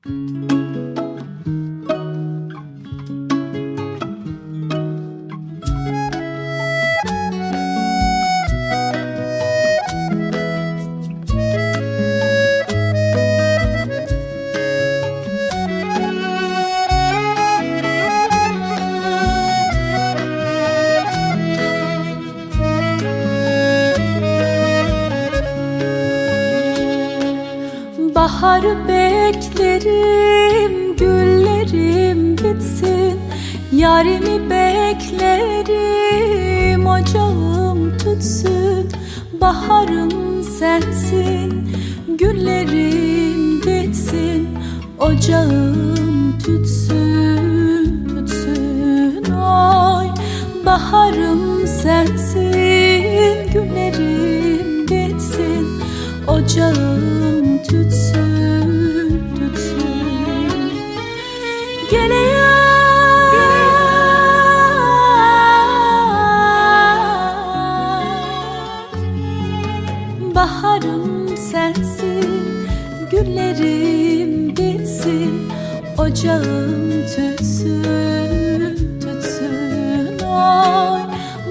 Baharı beklerim, güllerim bitsin. Yarimi beklerim, ocağım tütsün. Baharım sensin, güllerim bitsin. Ocağım tütsün, tütsün. Oy, baharım sensin, güllerim bitsin. Ocağım tütsün, tütsün. Gele ya, baharım sensin, güllerim bitsin. Ocağım tütsün, tütsün. Oy,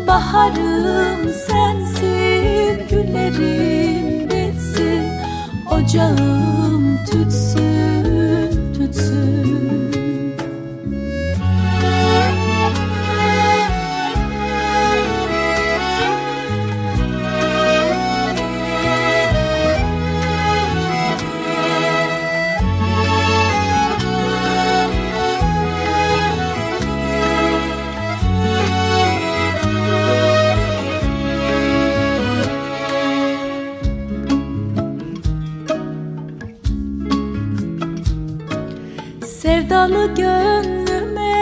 baharım sensin, güllerim bitsin. Ocağım tütsün, tütsün. Sevdalı gönlüme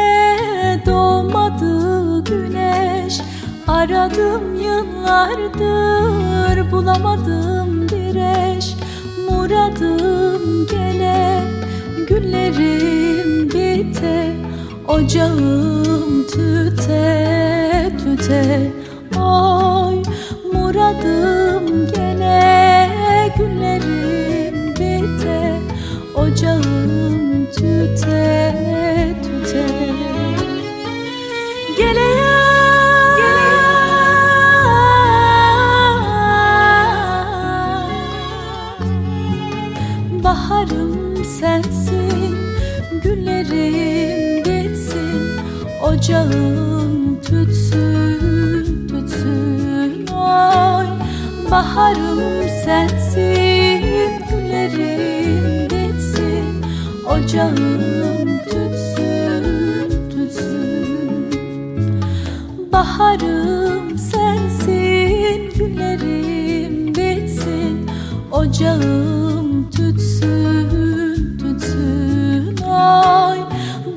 doğmadı güneş. Aradım yıllardır, bulamadım bir eş. Muradım gele, güllerim bite. Ocağım tüte, tüte. Oy, muradım gele, güllerim bite. Ocağım tüte, tüte. Gele ya, baharım sensin, güllerim bitsin. Ocağım tütsün, tütsün. Oy, baharım sensin, güllerim bitsin. Ocağım tütsün, tütsün. Baharım sensin, güllerim bitsin. Ocağım tütsün, tütsün. Oy,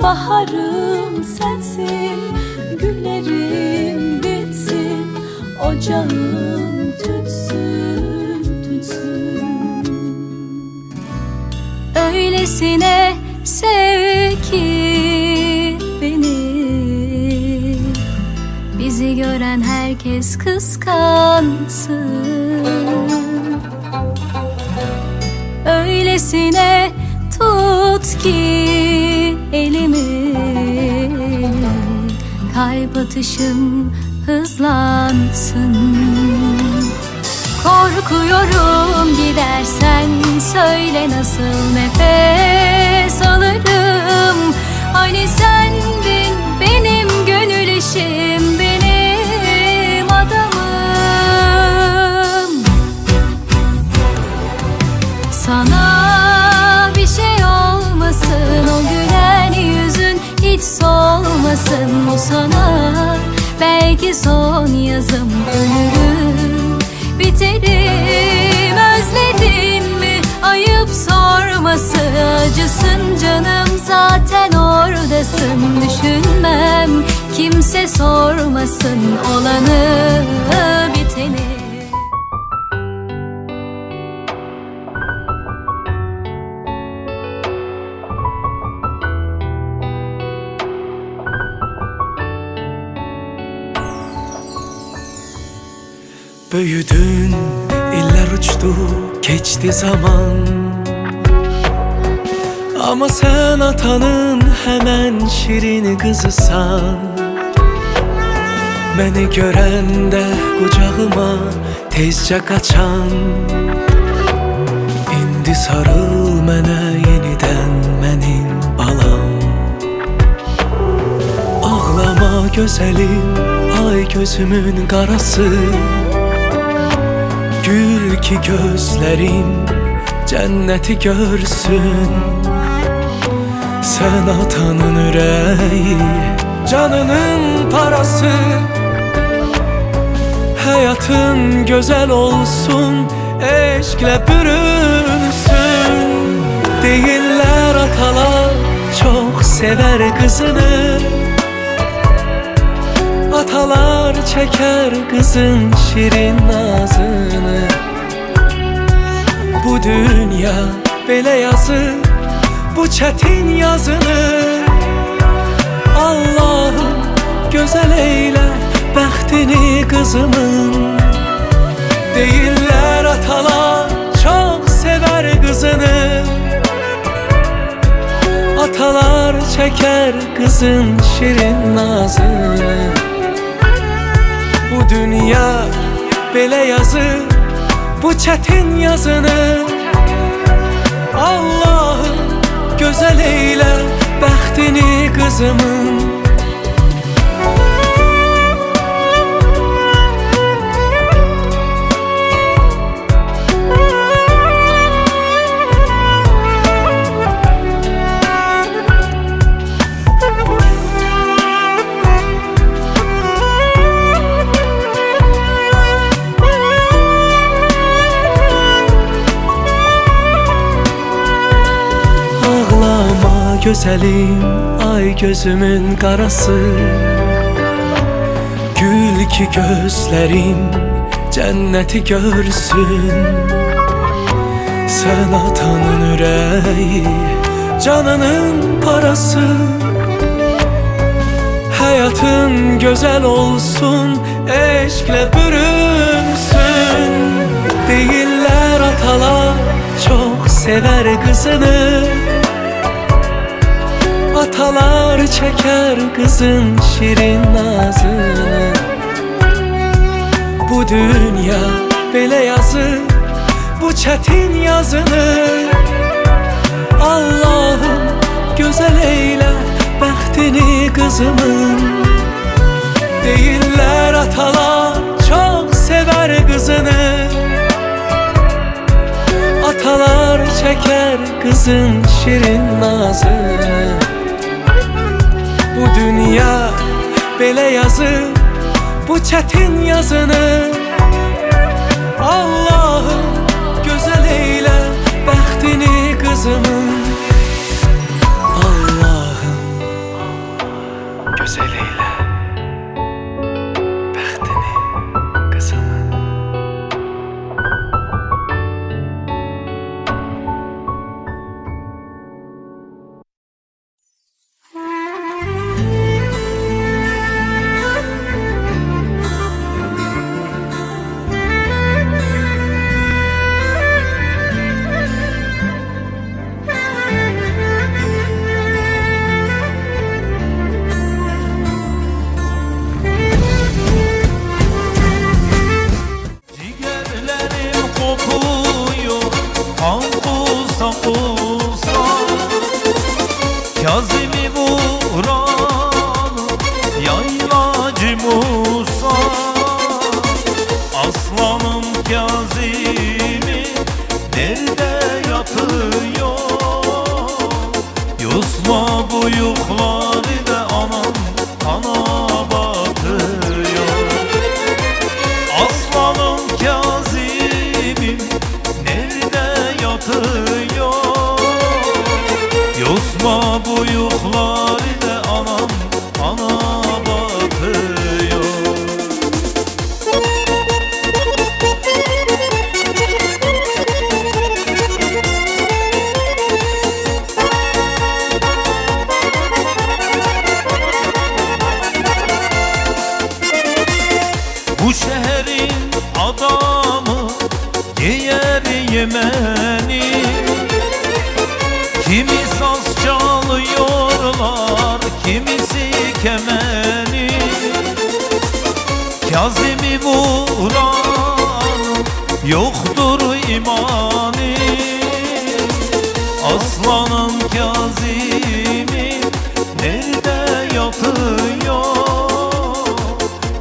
baharım sensin, güllerim bitsin. Ocağım tütsün, tütsün. Öylesine sev ki beni, bizi gören herkes kıskansın. Öylesine tut ki elimi, kalp atışım hızlansın. Korkuyorum gidersen, söyle nasıl nefes alırım. Hani sendin benim gönül eşim, benim adamım. Sana bir şey olmasın, o gülen yüzün hiç solmasın. Bu sana belki son yazım, ölürüm biterim. Özledin mi? Ayıp sorması, acısın canım zaten oradasın. Düşünmem kimse sormasın olanı biteni. Büyüdün, iller uçtu, geçti zaman. Ama sen atanın hemen şirin kızısan. Beni görəndə qucağıma tezcə qaçan. İndi sarıl mənə yenidən mənim balam. Ağlama gözəlim, ay gözümün qarası. Gül ki gözlərim cənnəti görsün. Sən atanın ürəyi, canının parası. Həyatın gözəl olsun, eşqlə bürünsün. Deyirlər atalar çox sevər qızını. Atalar çəkər qızın şirin nazını. Bu dünya belə yazır bu çətin yazını. Allahım gözəl eylə bəxtini qızımın. Deyirlər atalar çox sevər qızını. Atalar çəkər qızın şirin nazını. Bu dünya belə yazır bu çətin yazını. Allahım gözəl eylə bəxtini qızımın. Gözəlim, ay gözümün qarası. Gül ki gözlərim cənnəti görsün. Sən atanın ürəyi, canının parası. Həyatın gözəl olsun, eşqlə bürünsün. Deyirlər atalar çox sevər qızını. Atalar çəkər qızın şirin nazını. Bu dünya belə yazır bu çətin yazını. Allahım gözəl eylə bəxtini qızımın. Deyirlər atalar çox sevər qızını. Atalar çəkər qızın şirin nazını. Bu dünya belə yazır bu çətin yazını. Allahım gözəl eylə bəxtini qızımın. Allahım gözəl eylə bəxtini qızımın. Kazım'ı vuran yaylacı Musa. Aslanım Kazım'ı nerede yatıyor? Yosma bu yukları da anam ana batıyor. Aslanım Kazım'ım nerede yatıyor? Yosma bu yukları da anam ana batıyor. Bu şehrin adamı yer yemeni. Kimi saz çalıyorlar, kimisi kemeni. Kazim'i vuran yoktur imani. Aslanım Kazim'i nerede yatıyor?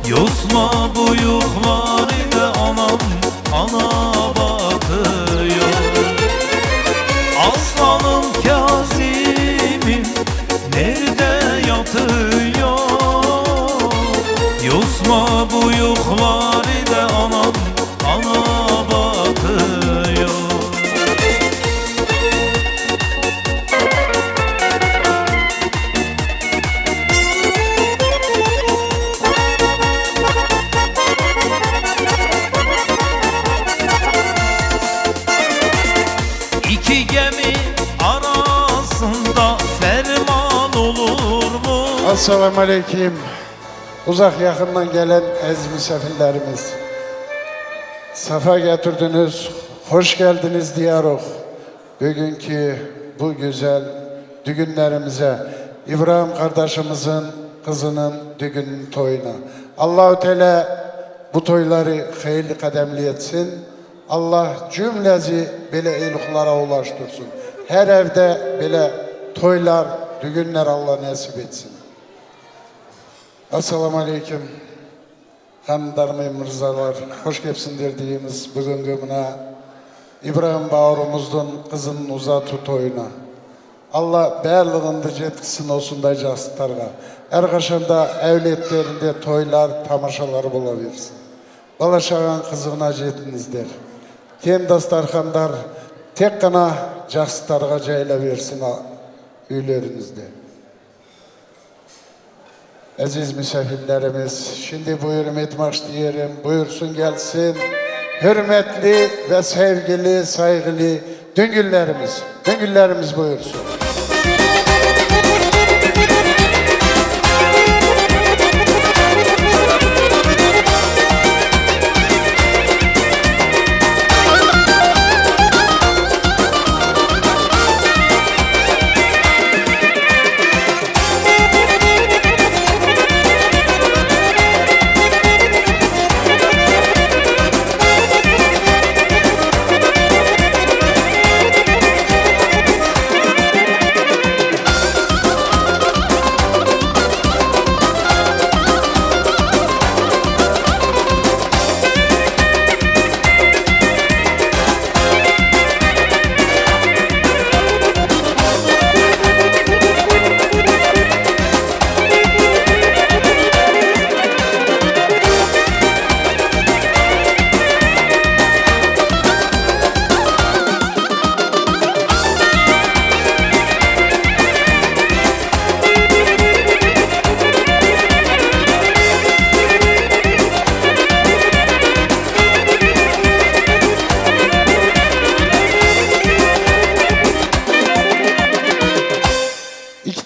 Yosma buyuklar ile anam ana batıyor. Aslanım Kazim'im nerede yatıyor? Yosma buyuklar ile anam ana batıyor. İki gemi arasında ferman olur mu? Assalamu aleyküm. Uzak yakından gelen aziz misafirlerimiz. Safa getirdiniz, hoş geldiniz diyarıq. Bugünkü bu güzel düğünlerimize, İbrahim kardeşimizin kızının düğün toyuna. Allah-u Teala bu toyları hayırlı kademli etsin. Allah cümlezi belə eyluqlara ulaştırsın. Her evde belə toylar, düğünler Allah nasip etsin. Assalamu aleyküm. Hanımlarım, mırzalar, hoş gelsinler diyemiz bugünkü buna İbrahim Bağırımızın kızının uzatı toyuna. Allah bərliğinde жетkisin olsun da jastarga. Her kaşanda evletlerinde toylar, tamaşalar bulaversin. Balaşağın kızına jetinizler. Ken dastarxandar tek kana jastarga jayla versin üylerinizde. Aziz misafirlerimiz, şimdi bu hürmet başlayalım. Buyursun gelsin. Hürmetli ve sevgili, saygılı düngüllerimiz buyursun.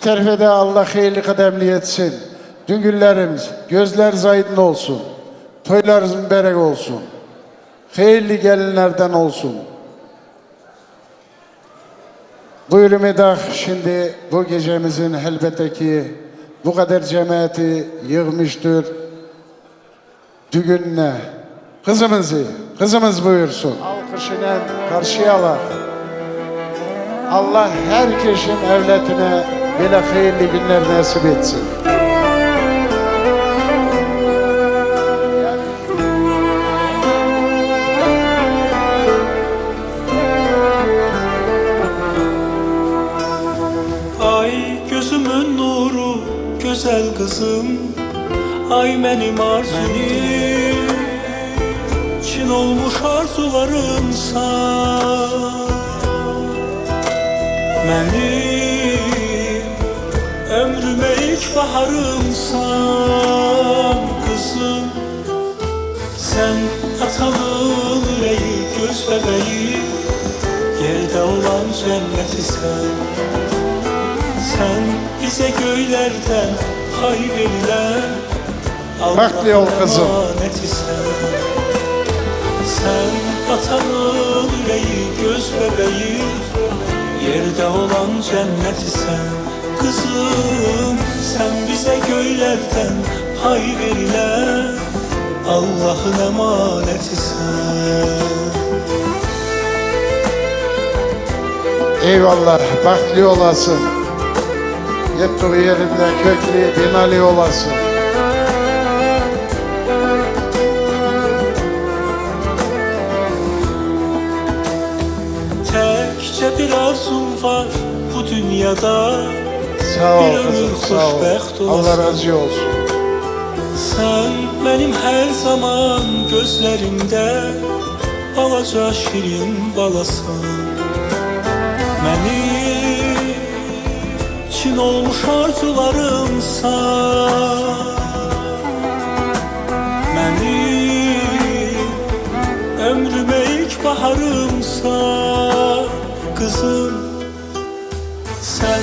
Tarife de Allah hayırlı kademli etsin. Düngüllerimiz gözler aydın olsun. Toylarınız mübarek olsun. Hayırlı gelinlerden olsun. Buyurun edah şimdi bu gecemizin elbette ki bu kadar cemaati yığmıştır. Düğününe kızımız buyursun. Alkışıyla karşıya alaq. Allah herkesin evletine böyle hayırlı günler nasip etsin. Ay gözümün nuru, güzel kızım. Ay benim arzum, Çin olmuş arzularımsan. Benim ömrüme ilk baharımsan kızım. Sen atalı yüreği, göz bebeği, yerde olan cennetisən. Sen bize göylerden hay verilen Bak yol kızım. emanetisən. Sen atanın yüreği, göz bebeği, Yerde olan cennet isen kızım, sen bize göylerden pay verilen Allah'ın emanetisin. Eyvallah, bahtli olasın. Yettiği yerinde köklü binali olasın. Tekçe bir arzum var bu dünyada, Sağ ol bir ömür kızım, sağ ol. xoşbəxt Allah olasın. razı olsun. Sen benim her zaman gözlerimde balaca şirin balasın. Benim için olmuş arzularımsan, benim ömrüme ilk baharımsan. Kızım, sen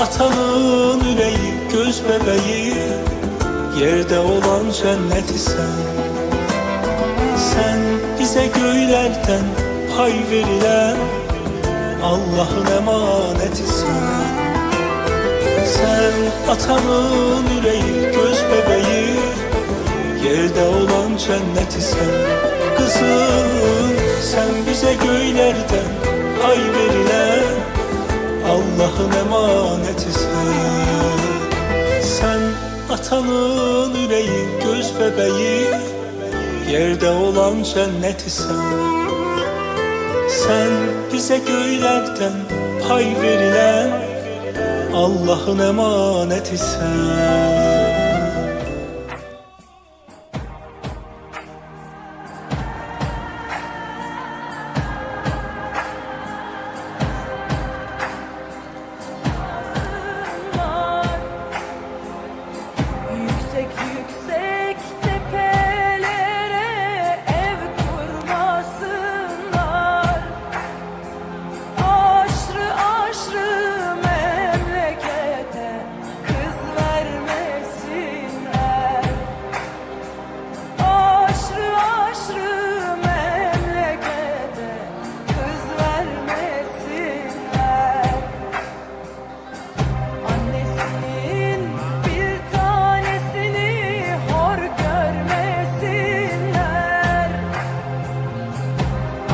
atanın yüreği, göz bebeği, yerde olan cennet isen. Sen bize göylerden pay verilen Allah'ın emanetisin. Sen atanın yüreği, göz bebeği, yerde olan cennet isen. Kızım, sen bize göylerden pay verilen Allah'ın emanetisin. Sen atanın yüreği, göz bebeği, yerde olan cennet isen. Sen bize göylerden pay verilen Allah'ın emanetisin. Yüksek yüksek tepelere ev kurmasınlar. Aşrı aşrı memlekete kız vermesinler. Aşrı aşrı memlekete kız vermesinler. Annesinin bir tanesini hor görmesinler.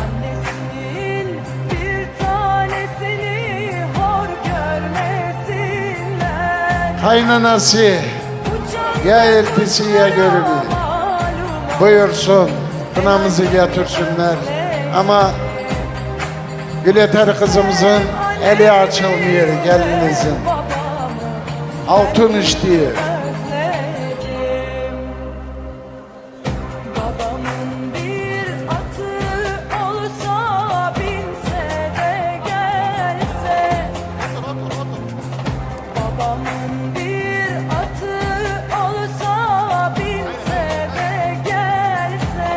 Annesinin bir tanesini hor görmesinler. Kaynanası, Bu can ya eltisi ya görümü. Buyursun, kınamızı getirsinler. Ama Gülyeter kızımızın eli açılmıyor, gelinizin. Altın içtiği. özledim. Babamın bir atı olsa, binse de gelse. Babamın bir atı olsa, binse de gelse.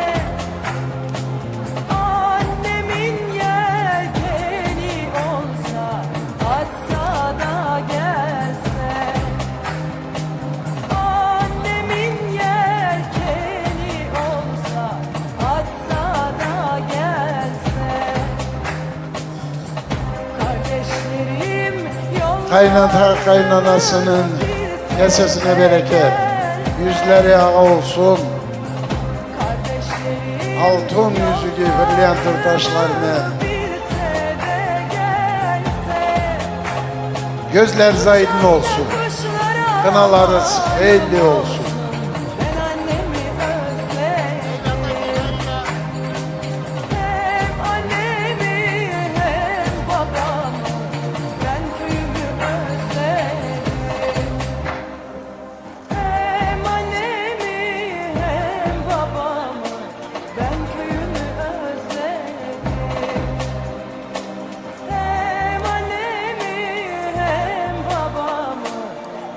Annemin yelkeni olsa, atsa da gelse. Annemin yelkeni olsa, atsa da gelse. Kardeşlerim yolda Kaynata kaynanasının kesesine bereket. Yüzleri ağa olsun. kardeşlerim Altın yüzü gibi brilliantır taşlarını. bilse de gelse. Gözler zaydın olsun. Kuşlara Kınalarız belli olsun. ben annemi özledim. Hem annemi hem babamı, ben köyümü özledim. Hem annemi hem babamı, ben köyümü özledim. Hem annemi hem babamı,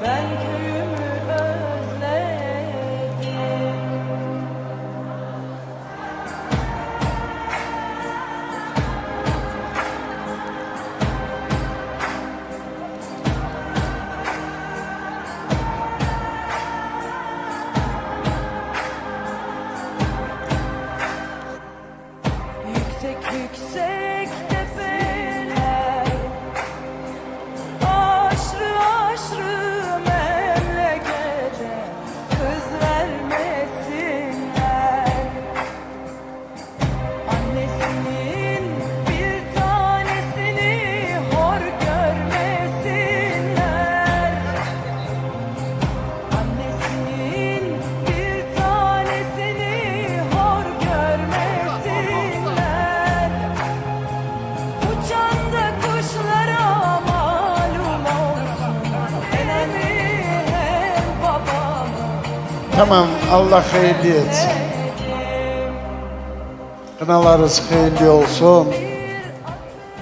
ben köyümü özledim. Tamam, Allah hayırlı etsin. Kınalarınız hayırlı olsun.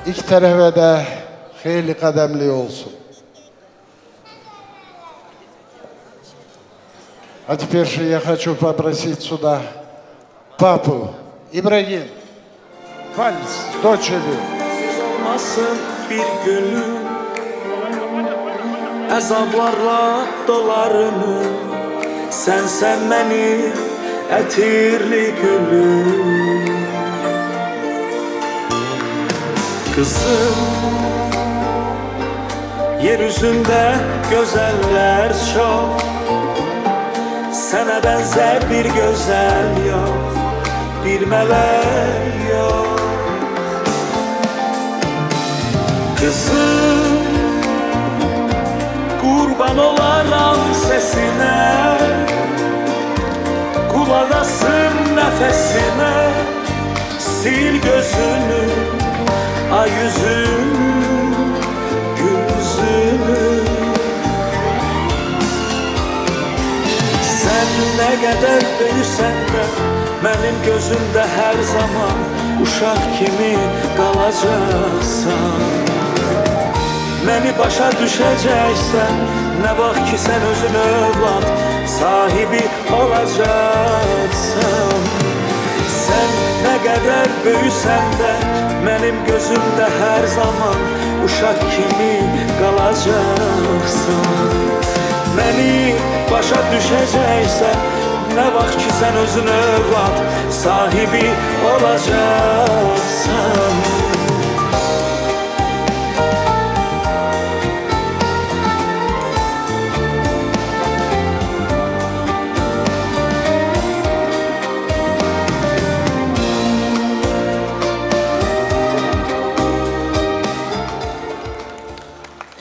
İki tarafa da hayırlı kademli olsun. А теперь же я хочу попросить сюда папу İbrahim, вальс, дочери. Olmasın bir gönlüm Əzablarla dolarımı Sen beni ətirli gülüm Kızım Yeryüzünde güzeller çok Sana benzer bir güzel yok Bir melek yok Kızım Kurban olaram sesine Kulağasın nefesine Sil gözünü Ay yüzünü Gül yüzünü Sen ne kadar büyüsen de Benim gözümde her zaman Uşaq kimi qalacaqsan Məni başa düşəcəksən Nə vaxt ki sən özün övlad Sahibi olacaqsan Sən nə qədər böyüsən də Mənim gözümdə hər zaman Uşaq kimi qalacaqsan Məni başa düşəcəksən Nə vaxt ki sən özün övlad Sahibi olacaqsan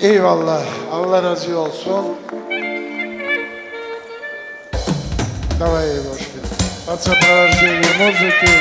Eyvallah, Allah razı olsun. Давай, Ивошка, под сопровождение музыки.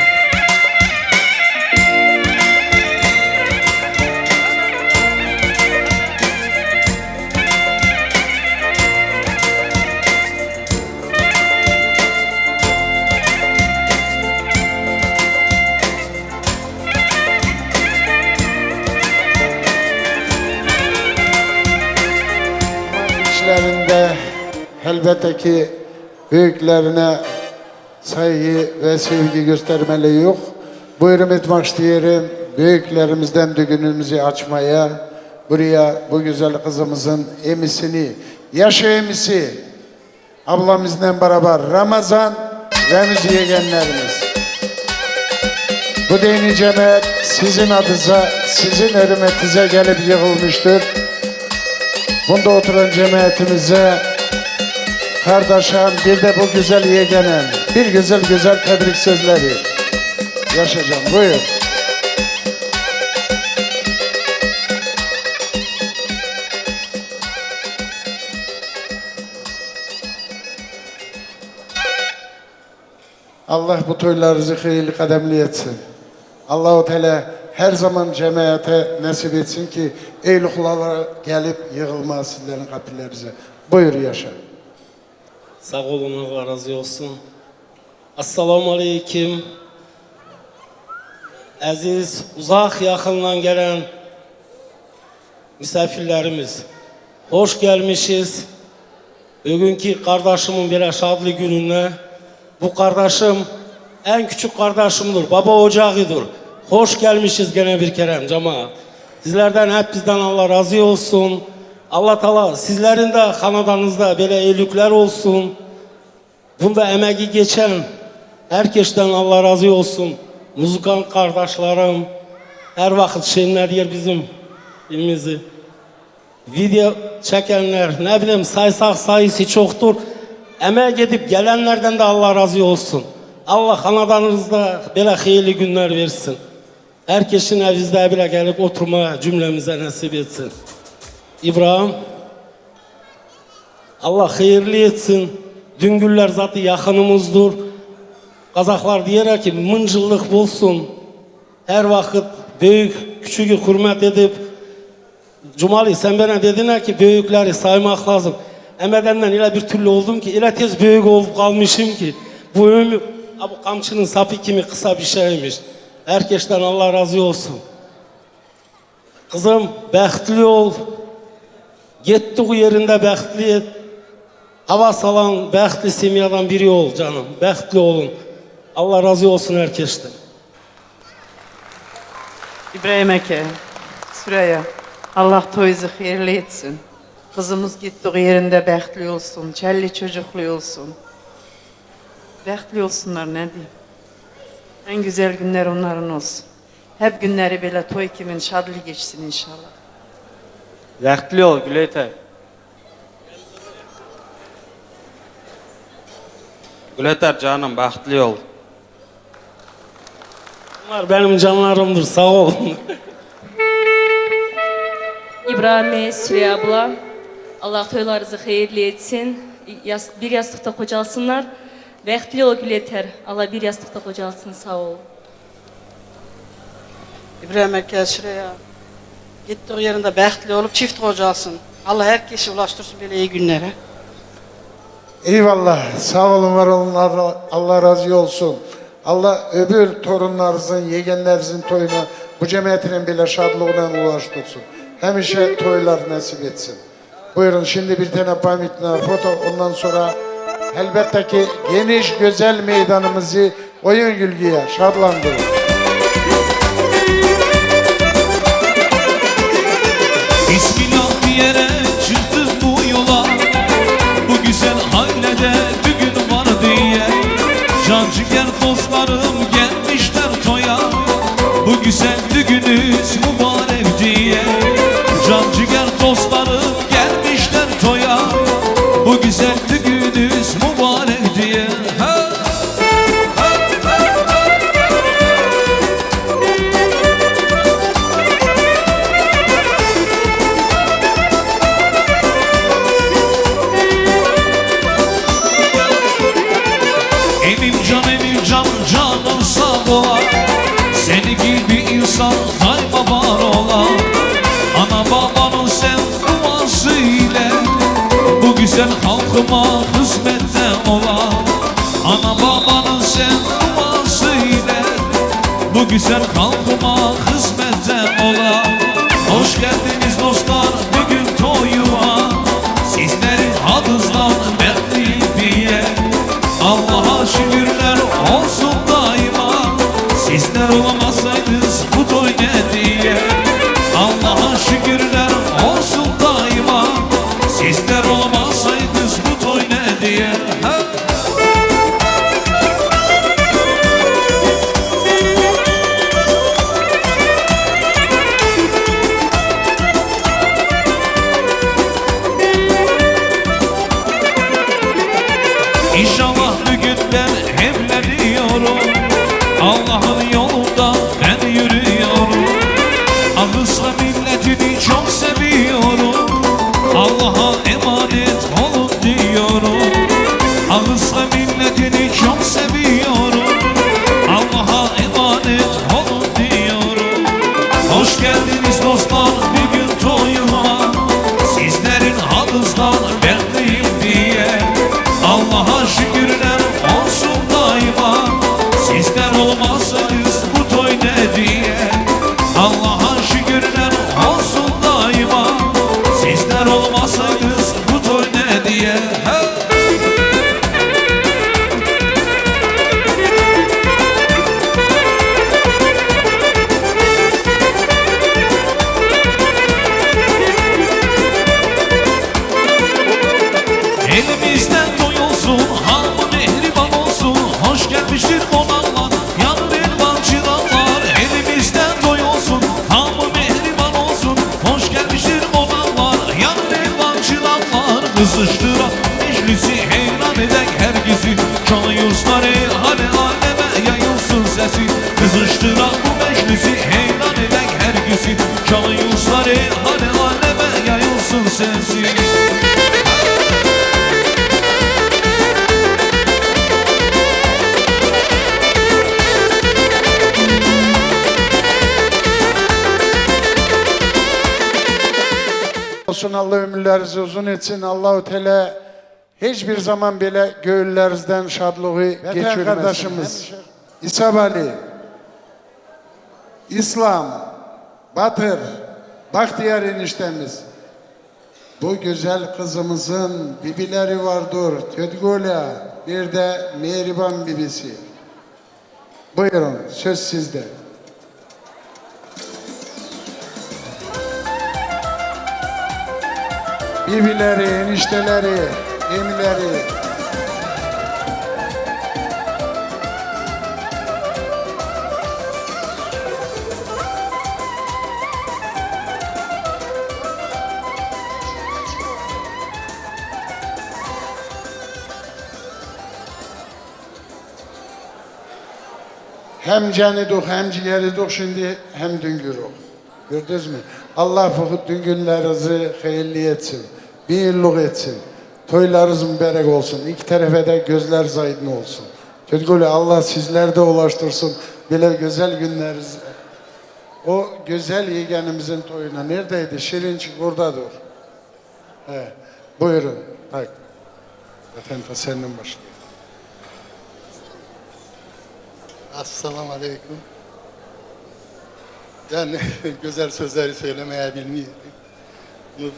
İçlerinde elbette ki büyüklerine saygı ve sevgi göstermeli yok. Buyurun etmek isterim. Büyüklerimizden düğünümüzü açmaya, buraya bu güzel kızımızın emisini, yaşı emisi, ablamızla beraber Ramazan ve müziğenlerimiz. Bu dini cemaat sizin adınıza, sizin hürmetinize gelip yığılmıştır. Bunda oturan cemaatimize, kardeşim bir de bu güzel yeğenim, bir güzel tebrik sözleri. Yaşayacağım, buyur. Allah bu toylarınızı hayırlı kademli etsin. Allah-u Teala her zaman cemaate nasip etsin ki eyluqlara gelip yığılmaz sizlerin kapillerinize. Buyur yaşa. Sağ olun, Allah razı olsun. Assalamu aleyküm. Aziz, uzak yakından gelen misafirlerimiz, hoş gelmişiz. Bugünkü kardeşimin bir şadlı gününe. Bu kardeşim en küçük kardeşimdir, baba ocağıdır. Hoş gelmişiz gene bir kere cemaat. Sizlerden hep bizden Allah razı olsun. Allah Teala sizlerin de kanadanızda böyle iyilikler olsun. Bunda emeği geçen herkesten Allah razı olsun. Müzikan kardeşlerim, her vakit şenler yer bizim ilimizi. Video çekenler, ne bileyim saysak sayısı çoktur. Emek edip gelenlerden de Allah razı olsun. Allah kanadanızda böyle hayırlı günler versin. Herkesin evinizde bile gelip oturmaya cümlemize nasip etsin. İbrahim, Allah hayırlı etsin. Düngüller zatı yakınımızdır. Kazaklar diyerek ki mıncıllık bulsun. Her vakit büyük küçüğü hürmet edip Cumali sen bana dedin ki büyükleri saymak lazım. emedenden ile bir türlü oldum ki, ile tez büyük olup kalmışım ki. Bu ömür, bu kamçının sapı kimi kısa bir şeymiş. Herkesten Allah razı olsun. Kızım, bəxtli ol. Gettiği yerinde bəxtli et. Hava salan, bəxtli semyadan biri ol canım. Bəxtli olun. Allah razı olsun herkesten. İbrahim Eke, Süreyya, Allah toyuzu hayırlı etsin. Kızımız gittiği yerinde bəxtli olsun, çelli çocuklu olsun. Bəxtli olsunlar, ne diyeyim. En güzel günler onların olsun. Hep günleri böyle toy kimin şadlı geçsin inşallah. Bəxtli ol Güleytay. Güleytay canım, bəxtli ol. Bunlar benim canlarımdır, sağ olun. İbrahim Süreyya abla, Allah toylarınızı hayırlı etsin. Bir yastıkta kocalsınlar. Bəxtli ol Güleyter. Allah bir yastıkta kocalsın, sağ ol. İbrahim Eke, Süreyya. Gittiği yerinde bəxtli olup çift kocalsın. Allah herkese ulaştırsın böyle iyi günlere. Eyvallah. Sağ olun, var olun. Allah razı olsun. Allah öbür torunlarınızın, yegenlerinizin toyuna bu cemiyetinin bile şadlığına ulaştırsın. Hemşe toylar nasip etsin. Buyurun, şimdi bir tane paymitine foto, ondan sonra elbette ki geniş güzel meydanımızı oyun gülgüye şadlandırın. Bismillah bir yere çıktım bu yola. Bu güzel hanede düğün var diye. Can ciğer dostlarım gelmişler toya. Bu güzel düğünüz mübarek diye. Can ciğer dostlarım gelmişler toya. Bu güzel düğünüz mübarek diye. Ha! Emin can canım sağ ola. Seni gibi insan daima var ola. Ana babanın sen duasıyla bu güzel halkıma hizmette ola. Ana babanın sen duasıyla bu güzel halkıma hizmette ola. Hoş geldiniz dostlar bugün toyuma. Sizlerin adınızdan bəxtli diye. Allah'a şükürler olsun daima. Sizler olamasaydınız bu toy ne diye. Allah'a şükürler olsun daima. Sizler olamasaydınız bu toy ne diye. Ha? İnşallah bugün ben evleniyorum. Allah'ın yolunda ben yürüyorum. Ağızla milletini çok seviyorum. Allah'a emanet olun diyorum. Ağızla milletini çok seviyorum. Allah'a emanet olun diyorum. Hoş geldiniz dostlar bugün toyuma. Sizlerin adınızdan bəxtliyim diye. Allah'a şükürler olsun daima. Sizler olmazsanız bu toy ne diye. Allah'a şükürler olsun daima. Sizler olmazsanız bu toy ne diye. Ha? Elimizden toy olsun, hamı mehriban olsun. Hoş gelmiştir konaklar, yanı elvan çıraklar. Elimizden toy olsun, hamı mehriban olsun. Hoş gelmiştir konaklar, yanı elvan çıraklar. Kızıştıran meclisi heyran edek herkesi. Çalıyorlar hale aleme yayılsın sesi. Kızıştıran bu meclisi heyran edek herkesi. Çalıyorlar hale aleme yayılsın sesi. olsun, Allah ömürlerinizi uzun etsin. Allahu Teala hiçbir zaman bile göğüllerinizden şadlığı geçirmesin. Kardeşimiz İsa Ali, İslam, Batır, Bahtiyar eniştemiz. Bu güzel kızımızın bibileri vardır. Tedgola, bir de Mehriban bibisi. Buyurun, söz sizde. Bibileri, enişteleri, emileri. Hem canidik, hem ciğeridik şimdi, hem düngürük. Gördünüz mü? Allah bu düngünlerinizi hayırlı etsin, bir yıllık etsin. Toylarınız mübarek olsun. İki tarafa da gözler aydın olsun. Çocuklar Allah sizler de ulaştırsın. Böyle güzel günlerinizi. O güzel yeğenimizin toyuna neredeydi? Şirinçik oradadır. He. Buyurun. Bak. Efendim senden başlayalım. Assalamu aleyküm. Ben güzel sözleri söylemeye bilmiyorum.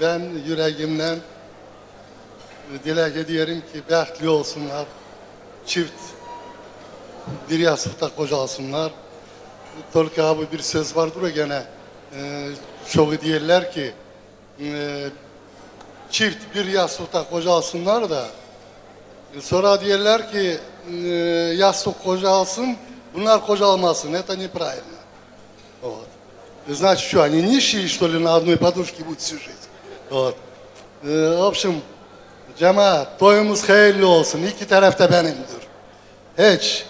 Ben yüreğimden dilek ediyorum ki bəxtli olsunlar. Çift bir yastıkta kocalsınlar. Tolki abi bir söz vardır ya gene. Çoğu diyorlar ki çift bir yastıkta kocalsınlar da sonra diyorlar ki yastık kocalsın, bunlar kocalmasın. Это неправильно. Вот. Значит, что, они нищие, что ли, на одной подушке будут всю жизнь? Вот. В общем, cemaat, toyumuz hayırlı olsun. İki tarafta benimdir. Hiç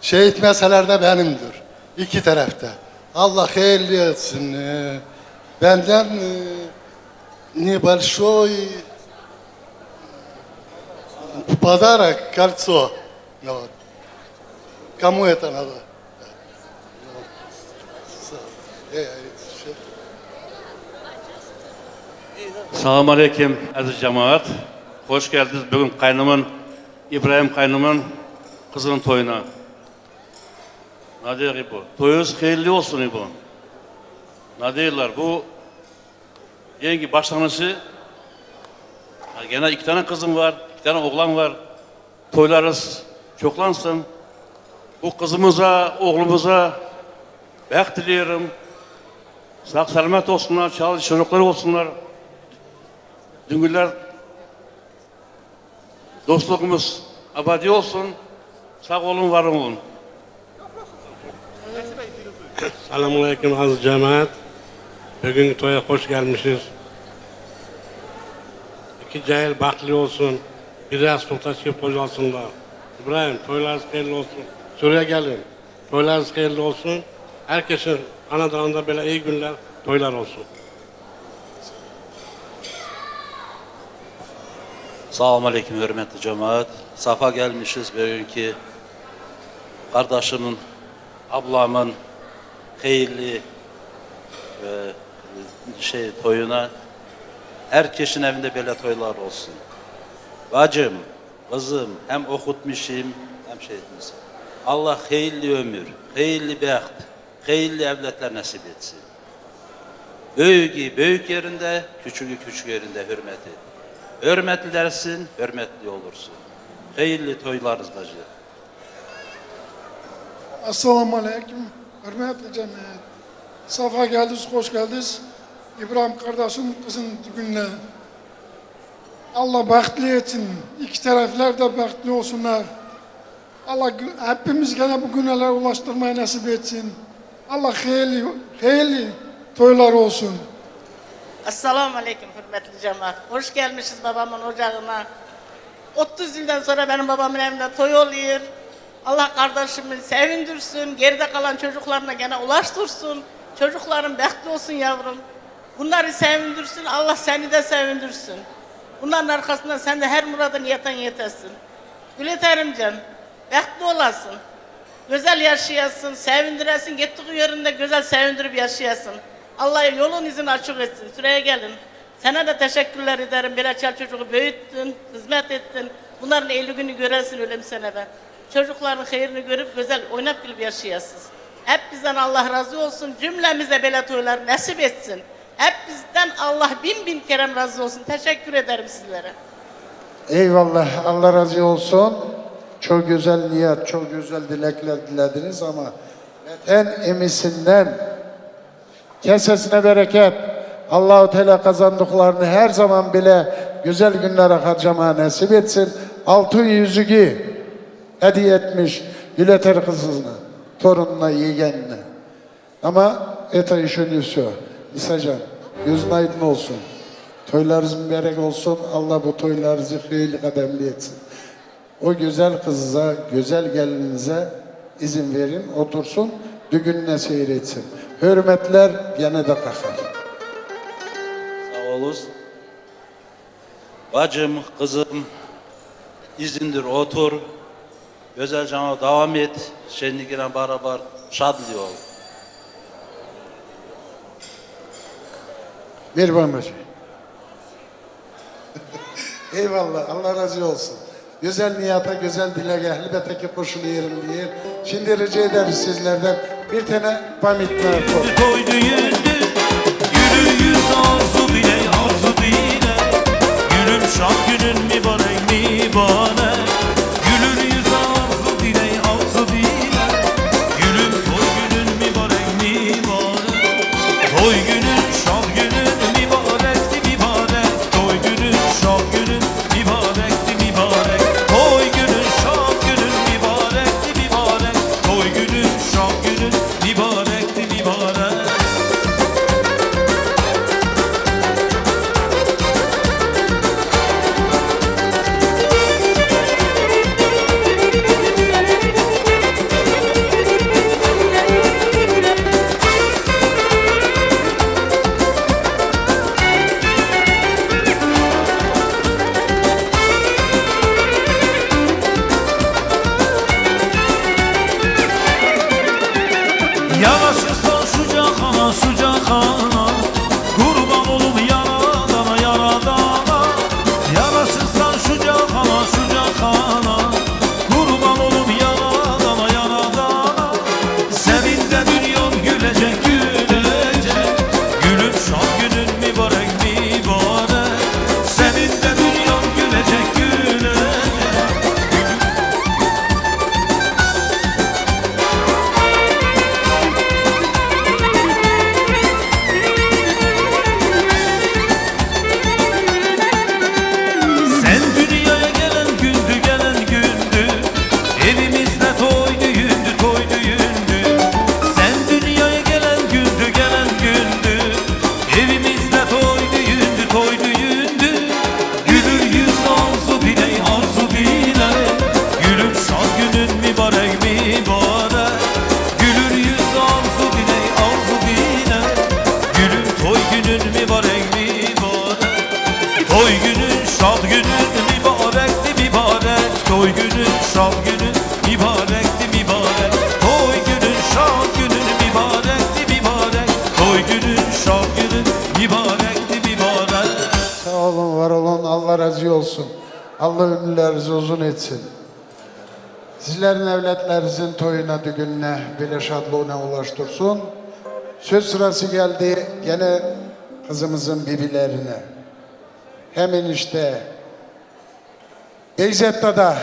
şey etmeseler de benimdir. İki tarafta. Allah hayırlı etsin. Benden небольшой подарок, кольцо. Вот. Кому это надо? Selamun Aleyküm aziz cemaat. Hoş geldiniz bugün kaynımın, İbrahim kaynımın kızının toyuna. Ne diyor bu? Toyunuz hayırlı olsun bu. Ne diyorlar? Bu yeni başlangıcı. Gene iki tane kızım var, iki tane oğlan var. Toylarınız çoklansın. Bu kızımıza, oğlumuza bəxt diliyorum. Sağ selamet olsunlar, çalış çocuklar olsunlar. Düngüller dostluğumuz abadi olsun. Sağ olun, var olun. Selamünaleyküm aziz cemaat. Bugünkü toya hoş gelmişiz. İki cahil bahtlı olsun. Bir yastıkta çift kocalsınlar. İbrahim, toylarınız hayırlı olsun. Şuraya gelin. Toylarınız hayırlı olsun. Herkesin anadanında böyle iyi günler, toylar olsun. Selamun Aleyküm hürmetli cemaat. Safa gelmişiz bugünkü kardeşimin, ablamın hayırlı toyuna. Herkesin evinde böyle toylar olsun. Bacım, kızım, hem okutmuşum hem şey etmişim. Allah hayırlı ömür, hayırlı bəxt, hayırlı evlatlar nasip etsin. Büyüğü büyük yerinde, küçüğü küçük yerinde hürmet et. Hürmetlilersin, hürmetli olursun. Hayırlı toylarız bacı. Esselamu Aleyküm. Hürmetli cemaat. Safa geldiniz, hoş geldiniz. İbrahim kardeşim kızın düğününe. Allah bəxtli etsin. İki taraflar da bəxtli olsunlar. Allah hepimiz gene bu günlere ulaştırmayı nasip etsin. Allah hayırlı toylar olsun. Esselamu Aleyküm hürmetli cemaat. Hoş gelmişiz babamın ocağına. 30 yıldan sonra benim babamın evinde toy oluyor. Allah kardeşimi sevindirsin, geride kalan çocuklarına gene ulaştırsın. Çocukların bəxtli olsun yavrum. Bunları sevindirsin, Allah seni de sevindirsin. Bunların arkasından sen de her muradın yetesin. Gületerimcan, bəxtli olasın. Güzel yaşayasın, sevindiresin, gittiği yerinde güzel sevindirip yaşayasın. Allah yolun izini açık etsin. Süreye gelin. Sana da teşekkürler ederim. Böyle çocuğu büyüttün, hizmet ettin. Bunların 50 günü göresin ölüm sene ben. Çocukların hayrını görüp güzel oynap gülüp yaşayasınız. Hep bizden Allah razı olsun. Cümlemize böyle toylar nasip etsin. Hep bizden Allah bin bin kere razı olsun. Teşekkür ederim sizlere. Eyvallah, Allah razı olsun. Çok güzel niyet, çok güzel dilekler dilediniz ama vatan emisinden kesesine bereket. Allah-u Teala kazandıklarını her zaman bile güzel günlere harcamaya nasip etsin. Altın yüzüğü hediye etmiş Gületer kızına, torununa, yeğenine. Ama etayı şönüsü, İsacan, gözün aydın olsun. Toylarınız mübarek olsun. Allah bu toylarınızı hayırlı kademli etsin. O güzel kızıza, güzel gelininize izin verin, otursun, düğününe seyretsin. Hürmetler gene de kakar. Sağ olun. Bacım, kızım, izindir otur. Güzel cana devam et. Şenlikle beraber şadlı ol. Mirvan Bacı. Eyvallah, Allah razı olsun. Güzel niyata, güzel dile elbette ki koşulu yerim diye. Şimdi rica ederiz sizlerden bir tane pamitler koy. Toydu yüzdü, gülü yüz arzu bile, arzu bile. Gülüm şah günün mübarek mübarek. Gülün yüz arzu bile, arzu bile. Gülüm toy günün mübarek mübarek. Toy günün şah günün mübarekti mübarek. Toy günün şah günün mübarekti mübarek. Toy günün şah günün mübarekti mübarek. Toy günün şah günün mübarekti mübarek. Yaraşırsan şu cahana, şu cahana. Kurban olup yaradana, yaradana. Yaraşırsan şu cahana, şu cahana. Kurban olup yaradana, yaradana. Sevinde dünyam gülecek, gülecek. Gülüm şah günün mübarek, mübarek. Sevinde dünyam gülecek, gülecek. Sen dünyaya gelen gündü, gelen gündü. Evimizde toy düğündü, toy düğündü. Sen dünyaya gelen gündü, gelen gündü. Evimizde toy düğündü, toy düğündü. Gülür yüz arzu bile, arzu bile. Gülüm şah günün mübarek, mübarek. Gülür yüz arzu bile, arzu bile. Gülüm toy günün mübarek, mübarek. Toy günün şad günün mübarekti mübarek. Toy günün şad günün mübarekti mübarek. Toy günün şad günün mübarekti mübarek. Toy günün şad günün mübarekti mübarek. Sağ olun, var olun, Allah razı olsun. Allah ömürlerinizi uzun etsin. Sizlerin evlatlerinizin toyuna, düğününe, bile şadlığına ulaştırsın. Söz sırası geldi gene kızımızın bibilerine. Hemen işte Beyzet'te da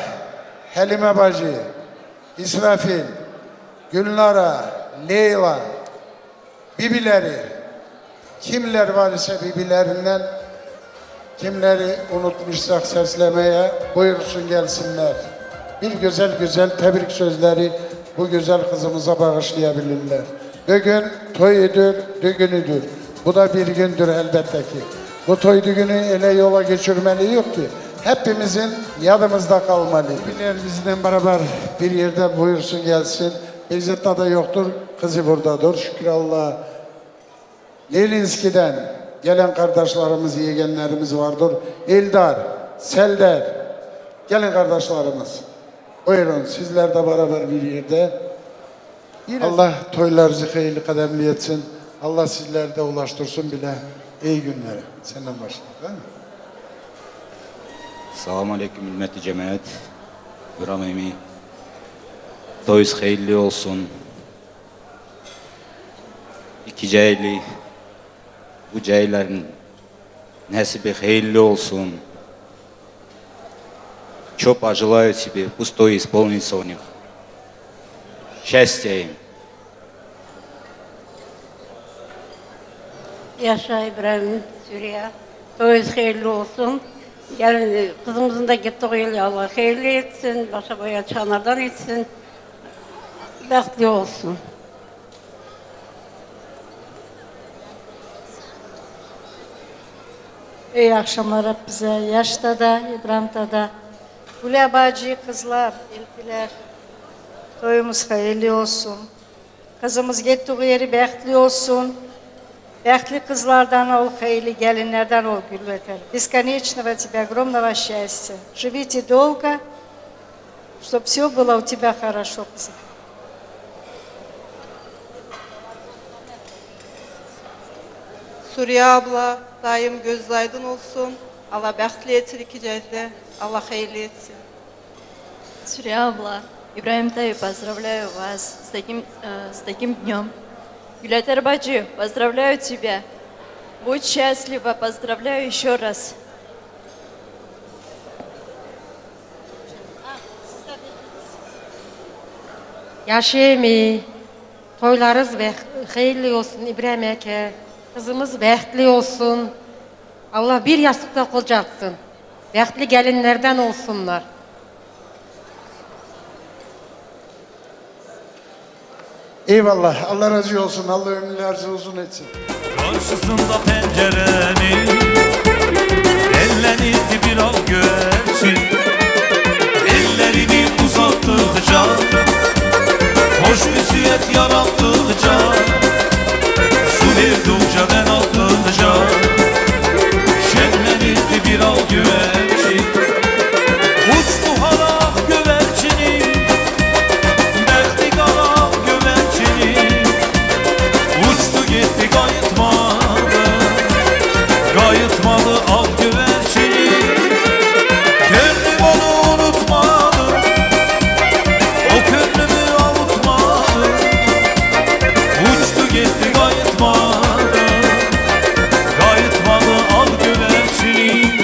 Halime Bacı, İsrafil, Gülnara, Leyla, bibileri, kimler var ise bibilerinden, kimleri unutmuşsak seslemeye buyursun gelsinler. Bir güzel güzel tebrik sözleri bu güzel kızımıza bağışlayabilirler. Bugün toyudur, düğünüdür. Bu da bir gündür elbette ki. Bu toy düğünü ele yola geçirmeli yok ki. Hepimizin yadımızda kalmalı. Bilir bizden beraber bir yerde buyursun gelsin. Beyzet'te da yoktur, kızı buradadır. Şükür Allah'a. Lelinski'den gelen kardeşlerimiz, yeğenlerimiz vardır. İldar, Selder, gelin kardeşlerimiz. Buyurun sizler de beraber bir yerde. Allah toylarınızı hayırlı kademli etsin. Allah sizleri de ulaştırsın bile. İyi günler. Senden başlayalım değil mi? Selamun Aleyküm hürmetli cemaat. İbrahim emi. Toyuz hayırlı olsun. İki caylı. Bu cayların nesibi hayırlı olsun. Çok пожелаю тебе, пустой исполнится у них. Счастья им. Yaşa İbrahim Süreyya. Toyuz hayırlı olsun. Gelin kızımızın da gittiği yıl Allah hayırlı etsin. Başa koya çanardan etsin. Bəxtli olsun. İyi akşamlar hep bize. Yaşta da, İbrahim'de da. Gülay bacı, kızlar, eltiler. Toyumuz hayırlı olsun. Kızımız gittiği yeri bəxtli olsun. Bəxtli kızlardan ol, hayırlı gelinlerden ol Gülveter. Бесконечного тебе огромного счастья. Живите долго, чтобы все было у тебя хорошо. Suriye abla, daim gözü aydın olsun. Allah bəxtli etsin iki cəhətdə. Allah hayırlı etsin. Сурья абла, Ибрahim Tayyip, поздравляю вас с таким днем. Гюлятер Баджи, поздравляю тебя. Будь счастлива, поздравляю еще раз. Yaşayayım. Toylarınız hayırlı olsun İbrahim Eke. Kızımız bəxtli olsun. Allah bir yastıkta kolacaksın. Bəxtli gelinlerden olsunlar. Eyvallah. Allah razı olsun. Allah ömürlerinizi uzun etsin. Karşısında pencerenin ellenirdi bir al güvercin. Ellerini uzattıkça, hoş bir süet yarattıkça, su verdikçe ben attıkça, şenlenirdi bir al güvercin. Uçtu halak güvercini, bəxti qalaq güvercini. Uçtu gitti qayıtmadı, qayıtmadı al güvercini. Könlüm onu unutmadı, o könlümü avutmadı. Uçtu gitti qayıtmadı, qayıtmadı al güvercini.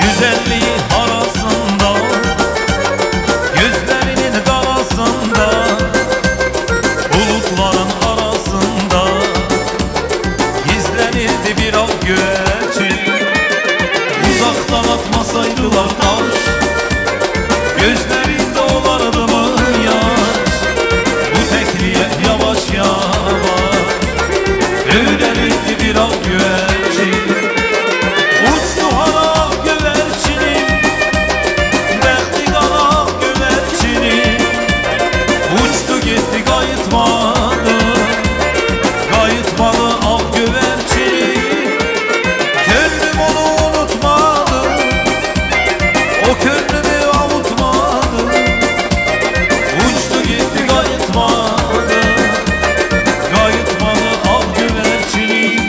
Güzelliği arasında, gözlerinin karasında, bulutların arasında gizlenirdi bir av güvercin. Uzaktan atmasaydılar taş, gözlerinde olardı mı yaş? Bu tekliye yavaş yavaş öğrenirdi bir av güvercin. Uçtu halak güvercinim, bəxti qalaq güvercinim. Uçtu gitti qayıtmadı, qayıtmadı al güvercinim. Könlüm onu unutmadı, o könlümü avutmadı. Uçtu gitti qayıtmadı, qayıtmadı al güvercinim.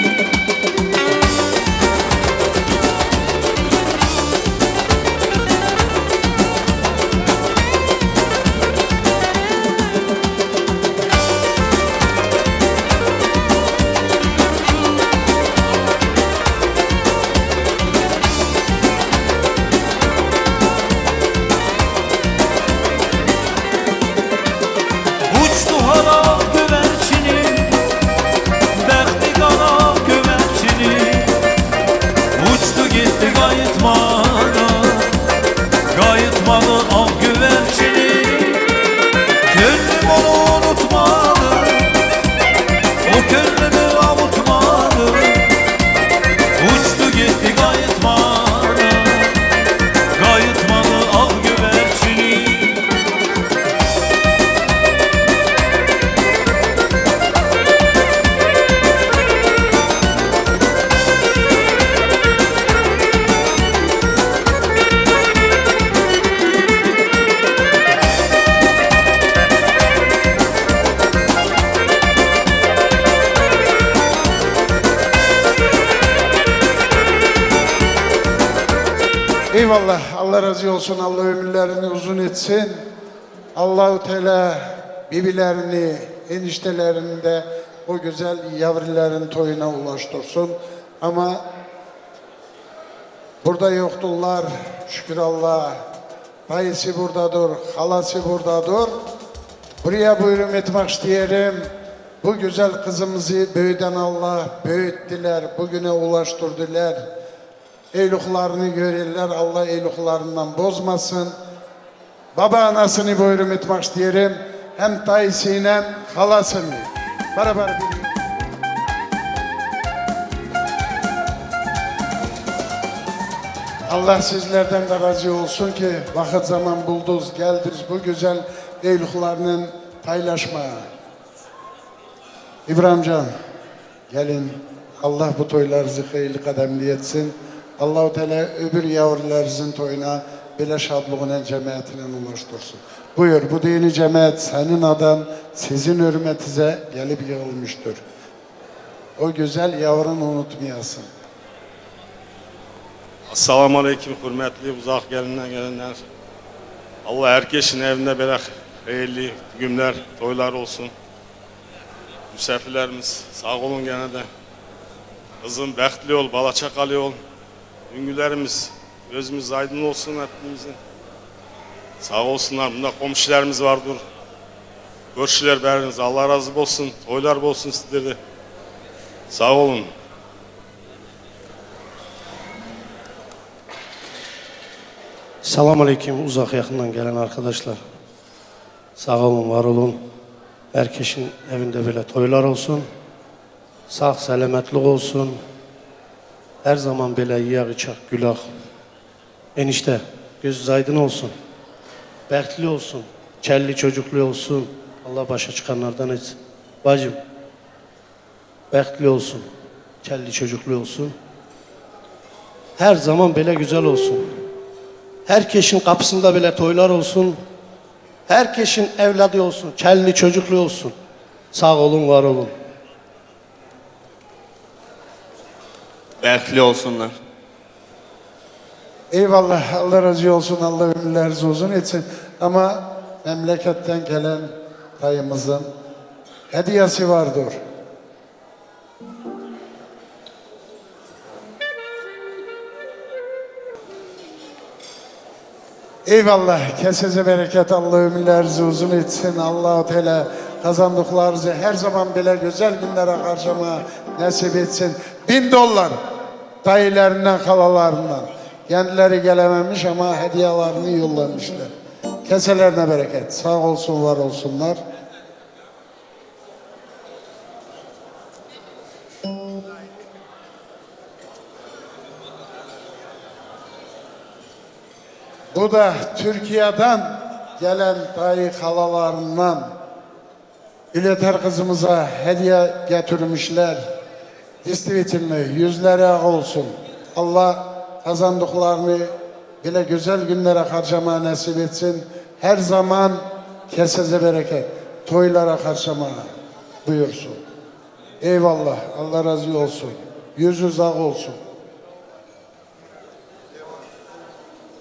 Eyvallah. Allah razı olsun. Allah ömürlerini uzun etsin. Allahu Teala bibilerini, eniştelerini de o güzel yavruların toyuna ulaştırsın. Ama burada yokturlar. Şükür Allah. Dayısı buradadır, halası buradadır. Buraya buyurun etmek isteyelim. Bu güzel kızımızı böyüden Allah büyüttüler, bugüne ulaştırdılar. Eyluklarını görürler, Allah eyluklarından bozmasın. Baba anasını buyurun etmek isteyelim. Hem dayısıyla halasını. Beraber bir. Allah sizlerden de razı olsun ki vakit zaman buldunuz, geldiniz bu güzel eyluklarının paylaşmaya. İbrahimcan, gelin. Allah bu toylarınızı hayırlı kademli etsin. Allah-u Teala öbür yavrularınızın toyuna belə şadlığına cemaatine ulaştırsın. Buyur, bu dini cemaat senin adan, sizin hürmetinize gelip yığılmıştır. O güzel yavrunu unutmayasın. Assalamu aleyküm hürmetli uzak gelinden gelenler. Allah herkesin evinde böyle hayırlı günler, toylar olsun. Misafirlerimiz sağ olun gene de. Kızım bəxtli ol, bala çakalı ol. Üngülerimiz, gözümüz aydın olsun hepimizin. Sağ olsunlar, bunda komşularımız vardır. Görüşler beriniz, Allah razı olsun, toylar olsun sizlere. Sağ olun. Selamun Aleyküm uzak yakından gelen arkadaşlar. Sağ olun, var olun. Herkesin evinde böyle toylar olsun. Sağ selametlik olsun. Her zaman böyle yiyək, içək, gülək. Enişte, gözünüz aydın olsun. Bəxtli olsun. Kelli çocuklu olsun. Allah başa çıkanlardan etsin. Bacım, bəxtli olsun. Kelli çocuklu olsun. Her zaman böyle güzel olsun. Herkesin kapısında böyle toylar olsun. Herkesin evladı olsun. Kelli çocuklu olsun. Sağ olun, var olun. Bəxtli olsunlar. Eyvallah, Allah razı olsun, Allah ömürlerinizi uzun etsin. Ama memleketten gelen dayımızın hediyesi vardır. Eyvallah, kesese bereket, Allah ömürlerinizi uzun etsin. Allah-u Teala kazandıklarınızı her zaman bile güzel günlere harcama nasip etsin. $1000 dayılarından, halalarından. Kendileri gelememiş ama hediyelerini yollamışlar. Keselerine bereket. Sağ olsun, var olsunlar. Bu da Türkiye'den gelen dayı halalarından İleter kızımıza hediye getirmişler. Distributinli yüzleri ağ olsun. Allah kazandıklarını bile güzel günlere harcama nasip etsin. Her zaman keseze bereket. Toylara harcama buyursun. Eyvallah. Allah razı olsun. Yüzünüz ağ olsun.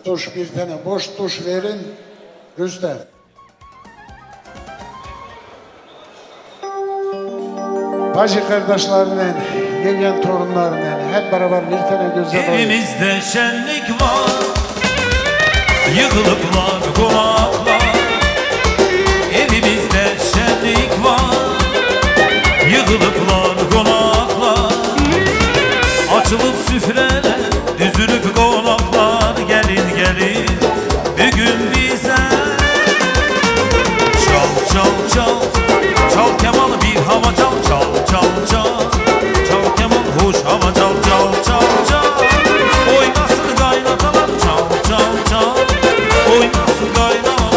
Tuş bir tane boş tuş verin. Rüstem. Bacı kardeşlerle, yengen torunlarla hep beraber bir tane güzel oyun. Evimizde şenlik var, yığılıplar konaklar. Evimizde şenlik var, yığılıplar konaklar. Açılıp süfreler, düzülüp konaklar. Gelin gelin bugün bize. Çal çal çal, çal keman bir hava çal. Çal çal çal, çal keman hoş hava çal. Çal çal çal, oynasın kaynatalar. Çal çal çal, oynasın kaynatalar.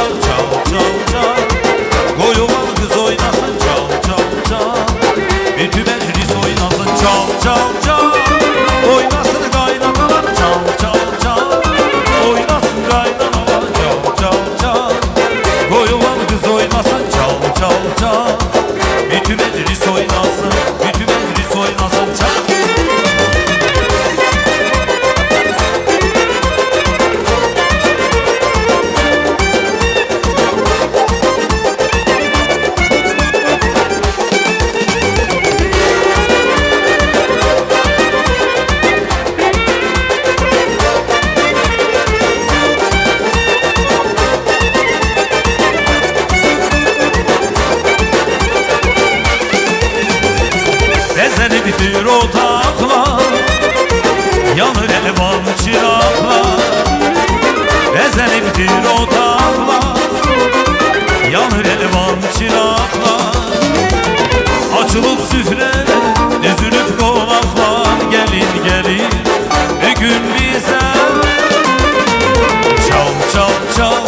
Sönmektedir o dağlar, yanır elvan çıraklar. Açılıp süfreler, düzülüp konaklar. Gelin gelin bir gün bize. Çal çal çal,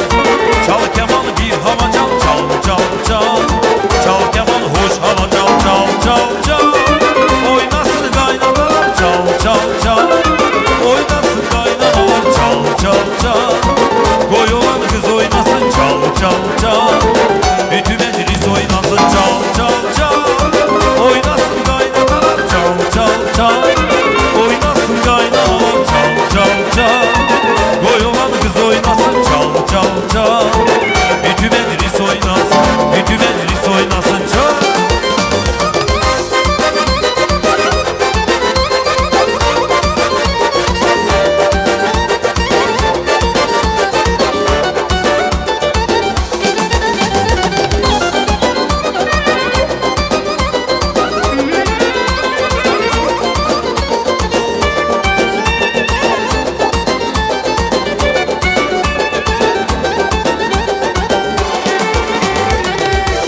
çal keman bir hava çal. Çal çal çal, çal keman hoş hava çal. Çal çal çal, oynasın kaynanalar. Çal çal çal, oynasın kaynanalar. Çal çal çal, koy olan kız oynasın. Çal çal çal, bütün meclis oynasın. Çal çal çal, oynasın kaynanalar. Çal çal çal, oynasın kaynanalar. Çal çal çal, koy olan kız oynasın. Çal çal çal, bütün meclis oynasın. Bütün meclis oynasın. Çal.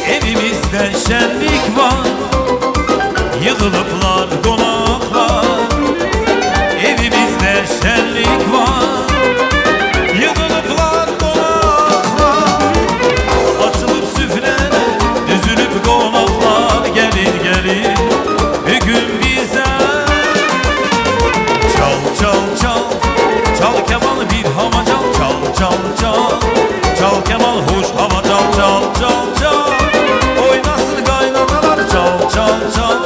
Evimizde şenlik var, yığılıplar konaklar. Evimizde şenlik var, yığılıplar konaklar. Açılıp süfreler, düzülüp konaklar. Gelin gelin bir gün bize. Çal çal çal, çal keman bir hava çal. Çal çal çal, çal keman hoş hava çal. Çal çal çal, oynasın kaynanalar. Çal çal çal,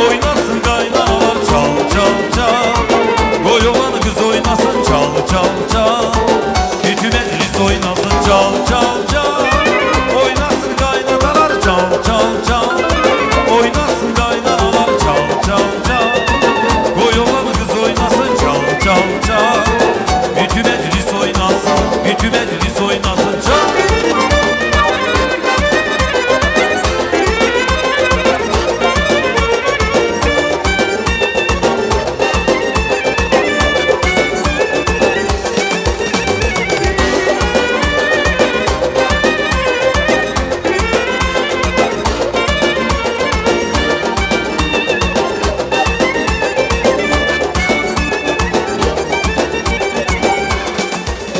oynasın kaynanalar. Çal çal çal, koy olan kız oynasın. Çal çal çal, bütün meclis oynasın. Çal çal çal, oynasın kaynanalar. Çal çal çal, oynasın kaynanalar. Çal çal çal, koy olan kız oynasın. Çal çal çal, bütün meclis oynasın. Bütün meclis oynasın. Çal.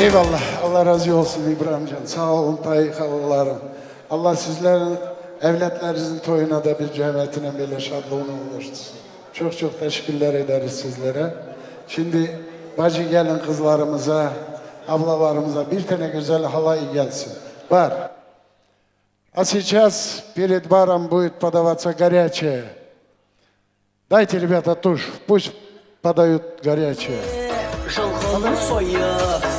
Eyvallah. Allah razı olsun İbrahimcan. Sağ olun Tayyikalılarım. Allah sizlerin evlatlerinizin toyuna da bir cemiyetine böyle şadlığını ulaştırsın. Çok çok teşekkürler ederiz sizlere. Şimdi bacı gelin kızlarımıza, ablalarımıza bir tane güzel halay gelsin. Var. А сейчас перед баром будет подаваться горячее. Дайте, ребята, тушь. Пусть подают горячее. Жылқының сойы,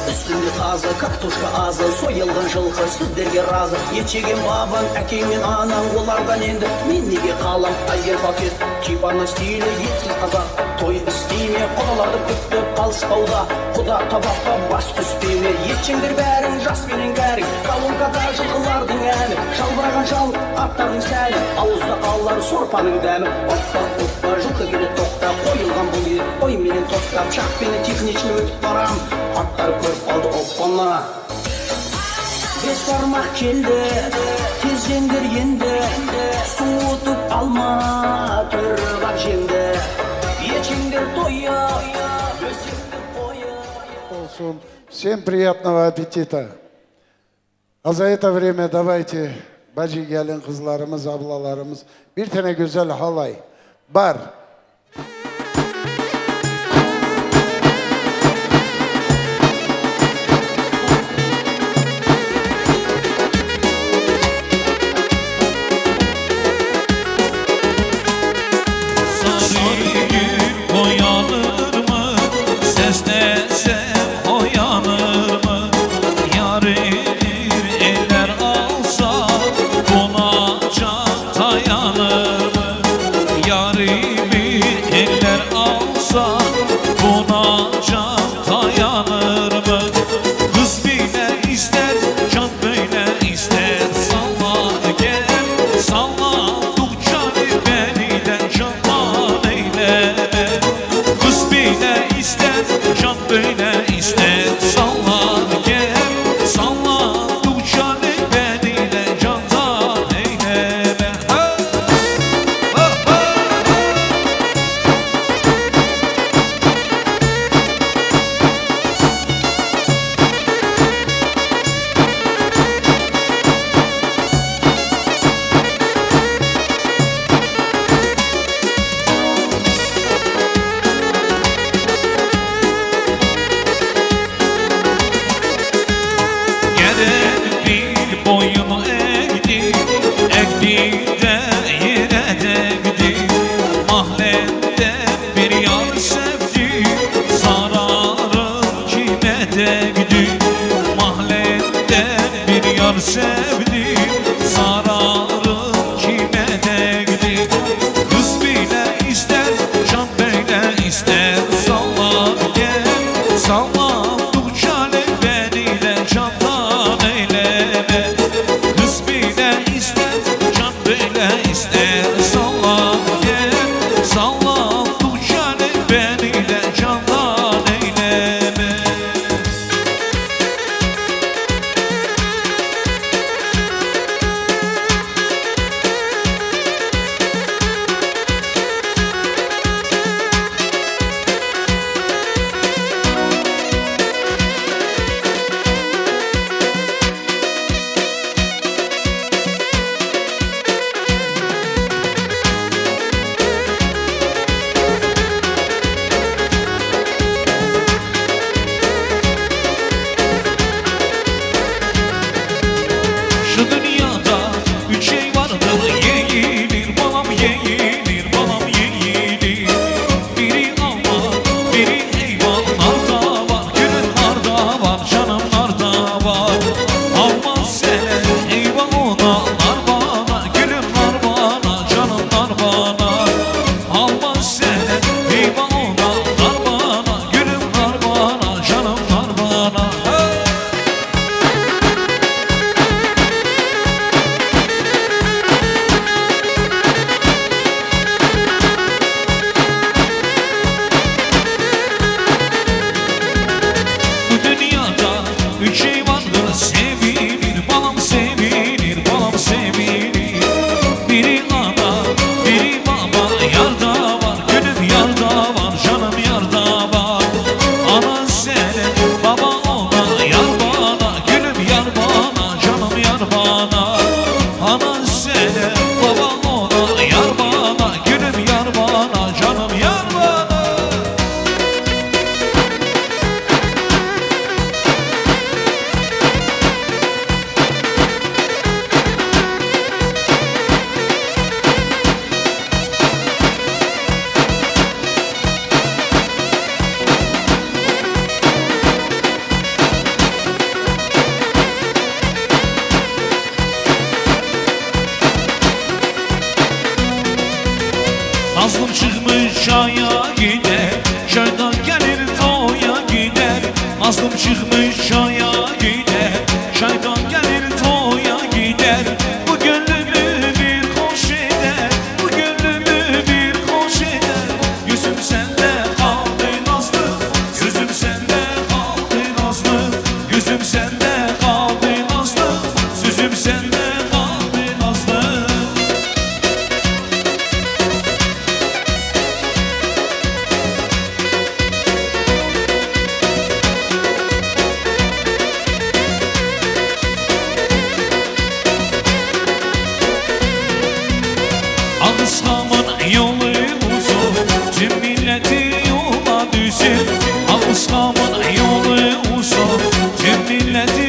үстінде тазы, картошка азы, сойылған жылқы сіздерге разы. Ет жеген бабың, әкең мен анаң, олардан енді мен неге қалам? Айгер пакет, кипарның стилі, етсіз қазақ. Той істейме, құдаларды күттіп қалыспауда. Құда табаққа бас түспеме, ет жеңдер бәрің, жас менен кәрің. Колонкада жылқылардың әні, жалбыраған жал, аттардың сәні. Ауызда қалар сорпаның дәмі. Оппа, оппа, жылқы келе тоқта, қойылған бұл ет. Ой менен тоқтап, шақ пені техничный өтіп барам. Аттар көріп қалды оппана. Бес бармақ келді, тез жеңдер енді. Суытып алма, түрғап жеңді. Ечеңдер тойы, өсектер қойы. Olsun. Всем приятного аппетита. А за это время давайте, bacı gelin kızlarımız, ablalarımız, bir tane güzel halay. Bar. Dayanır mı? Yarimi sevdim. Mahalleden bir yar sevdim. Sararım kime değdi. Kız bile ister, can böyle ister. Sallan gel, sallandıkça beni ile candan eyleme. Kız bile ister, can böyle ister. Sallan gel, sallandıkça beni ile candan eyleme. Şu dünyada üç şey vardır, yeğenir balam, yeğenir balam, yeğenir. Biri Allah, biri hayvanlarda var, gülünlarda var, canımlarda var. Allah sene eyvah onalar bana, gülümler bana, canımlar bana. Allah sene eyvah onalar bana, gülümler bana, canımlar bana. Bu dünyada üç şey vardır, sevilir balam, sevilir balam, sevilir. Biri ana, biri baba, yarda var, gülüm yarda var, canım yarda var. Ana sene, baba ona, yar bana, gülüm yar bana, canım yar bana. Ana sene, baba ona, yar bana, gülüm yar bana, canım yar bana. Nazlım çıkmış çaya gider, çaydan gelir toya gider. Nazlım çıkmış çaya gider, çaydan gelir toya gider. Bu gönlümü bir hoş eder, bu gönlümü bir hoş eder. Yüzüm sende kaldı nazlı, yüzüm sende kaldı nazlı. Yüzüm sende kaldı nazlı, yüzüm sende kaldı nazlı. Ağustamın yolu uzun, tüm milleti yola düşsün. Ağustamın yolu uzun, tüm milleti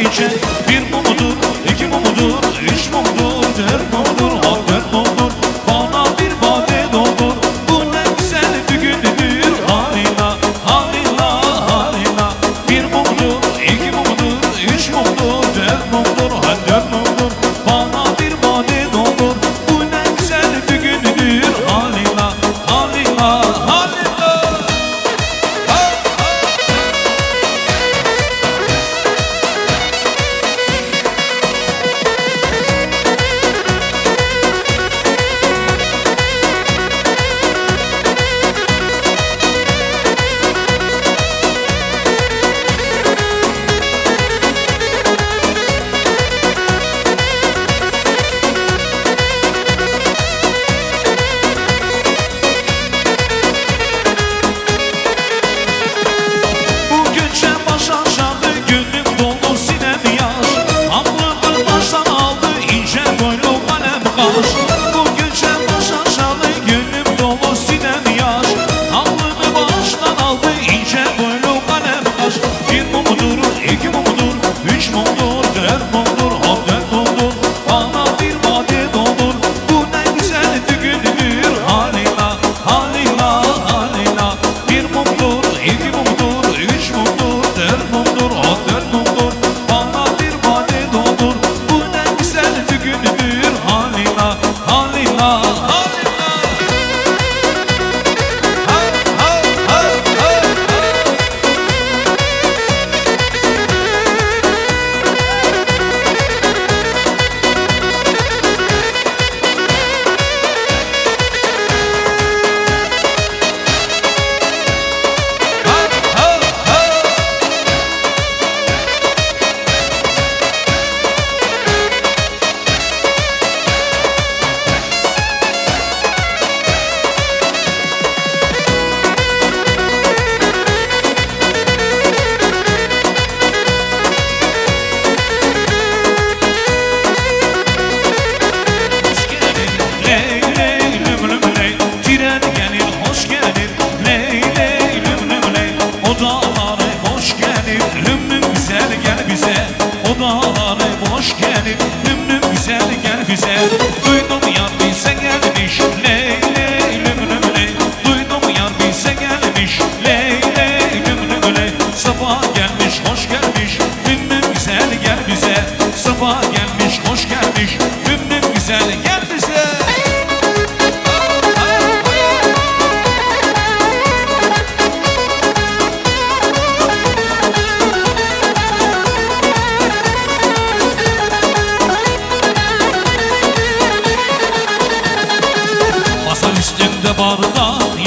içen. Bir mumudur, iki mumudur, üç mumudur, dört mumudur, dört mumudur. Bana bir bade doldur, bu ne güzel bir gündür. Halina, halina, halina. Bir mumudur, iki mumudur, üç mumudur, dört mumudur, dört mumudur. Bana bir bade doldur, bu ne güzel bir gündür. Halina, halina, halina.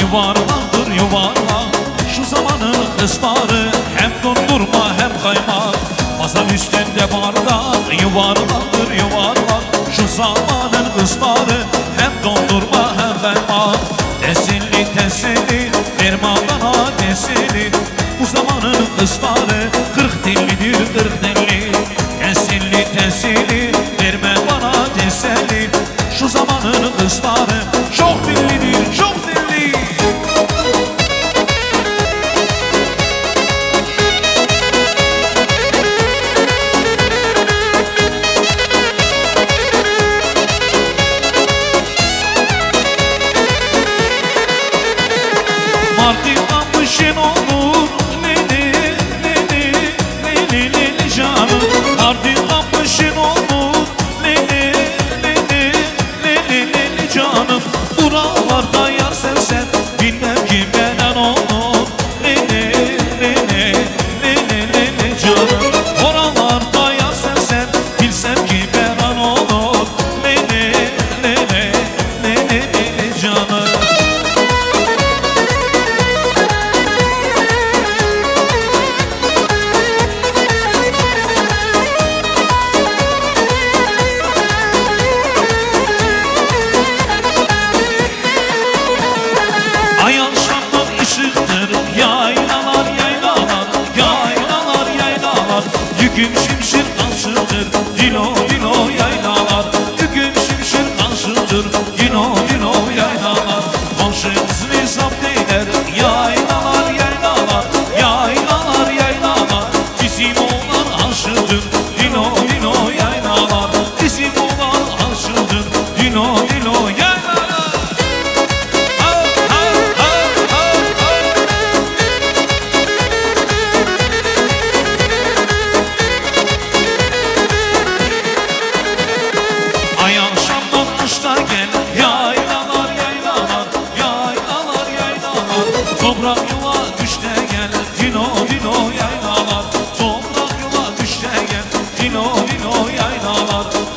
Yuvarlaktır yuvarlak. Şu zamanın kızları hem dondurma hem kaymak. Masanın üstünde bardak yuvarlaktır yuvarlak. Şu zamanın kızları hem dondurma hem kaymak. Teselli teselli verma bana teselli. Bu zamanın kızları 40 tellidir 40 telli. Teselli teselli verme bana teselli. Şu zamanın kızları çok dillidir çok dilli. Mardin amışın olur lili lili lili lili canım. Mardin amışın olur lili lili lili lili canım. Buralarda yar sevsen bilmem kimden olur lili lili lili lili canım. Oralarda yar sevsen bilsem kimden olur lili lili lili lili canım. Yüküm şimşir karşıdır, dilo dilo yaylalar. Yüküm şimşir karşıdır, dilo dilo yaylalar. Komşu kızını zapt eder, yaylalar yaylalar. Yaylalar yaylalar, bizim oğlan aşıdır,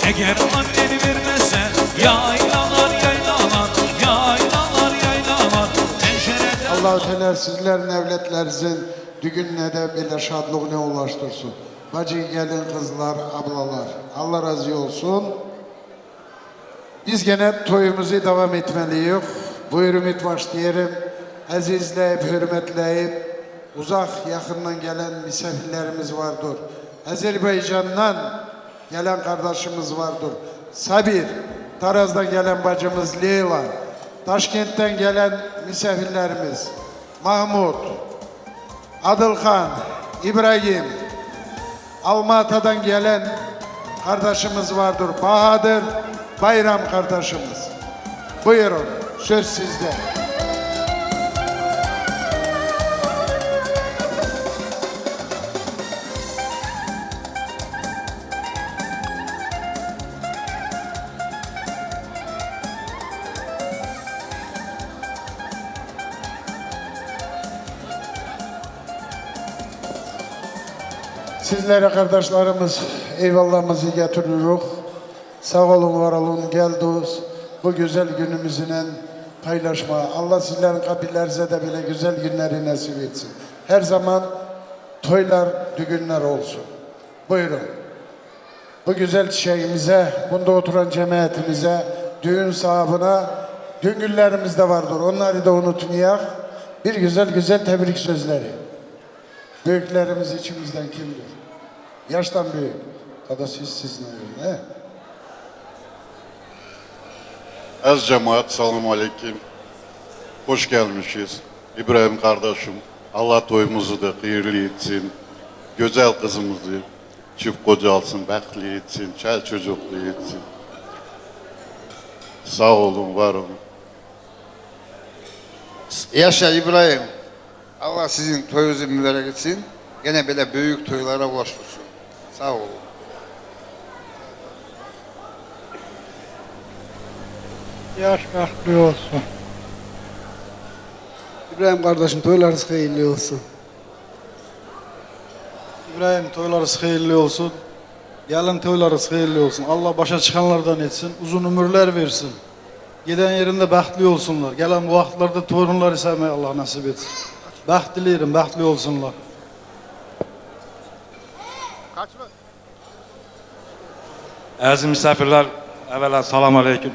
Eğer annen vermese yaylalar yaylalar, yaylalar yaylalar. Pencerede Allah-u Teala sizlerin evletlerinizin düğününe de böyle şadlığına ulaştırsın. Bacı, gelin, kızlar, ablalar, Allah razı olsun. Biz gene toyumuzu devam etmeliyiz. Buyur ümit başlayalım. Azizleyip, hürmetleyip, uzak yakından gelen misafirlerimiz vardır. Azerbaycan'dan gelen kardeşimiz vardır. Sabir, Taraz'dan gelen bacımız Leyla, Taşkent'ten gelen misafirlerimiz Mahmut, Adılkan, İbrahim, Almata'dan gelen kardeşimiz vardır. Bahadır, Bayram kardeşimiz. Buyurun, söz sizde. Sizlere kardeşlerimiz eyvallahımızı getiriyoruz. Sağ olun, var olun, geldiniz. Bu güzel günümüzle paylaşma. Allah sizlerin kabirlerinize de bile güzel günleri nasip etsin. Her zaman toylar, düğünler olsun. Buyurun. Bu güzel çiçeğimize, bunda oturan cemaatimize, düğün sahabına, düğünlerimiz de vardır. Onları da unutmayak. Bir güzel tebrik sözleri. Büyüklerimiz içimizden kimdir? Yaştan büyük. Ya da siz ne diyorsun? Az cemaat, selamun aleyküm. Hoş gelmişiz. İbrahim kardeşim, Allah toyumuzu da hayırlı etsin. Güzel kızımızı çift kocalsın, bəxtli etsin, çel çocuklu etsin. Sağ olun, var olun. Yaşa İbrahim. Allah sizin toyunuzu mübarek etsin. Gene böyle büyük toylara ulaştırsın. Sağ olun. Yaş bəxtli olsun. İbrahim kardeşim, toylarınız hayırlı olsun. İbrahim, toylarınız hayırlı olsun. Gelin toylarınız hayırlı olsun. Allah başa çıkanlardan etsin. Uzun ömürler versin. Giden yerinde bəxtli olsunlar. Gelen bu vaxtlarda torunları sevmeyi Allah nasip etsin. Bəxt dileyirəm, bəxtli olsunlar. Aziz misafirler, evvela selamun aleyküm.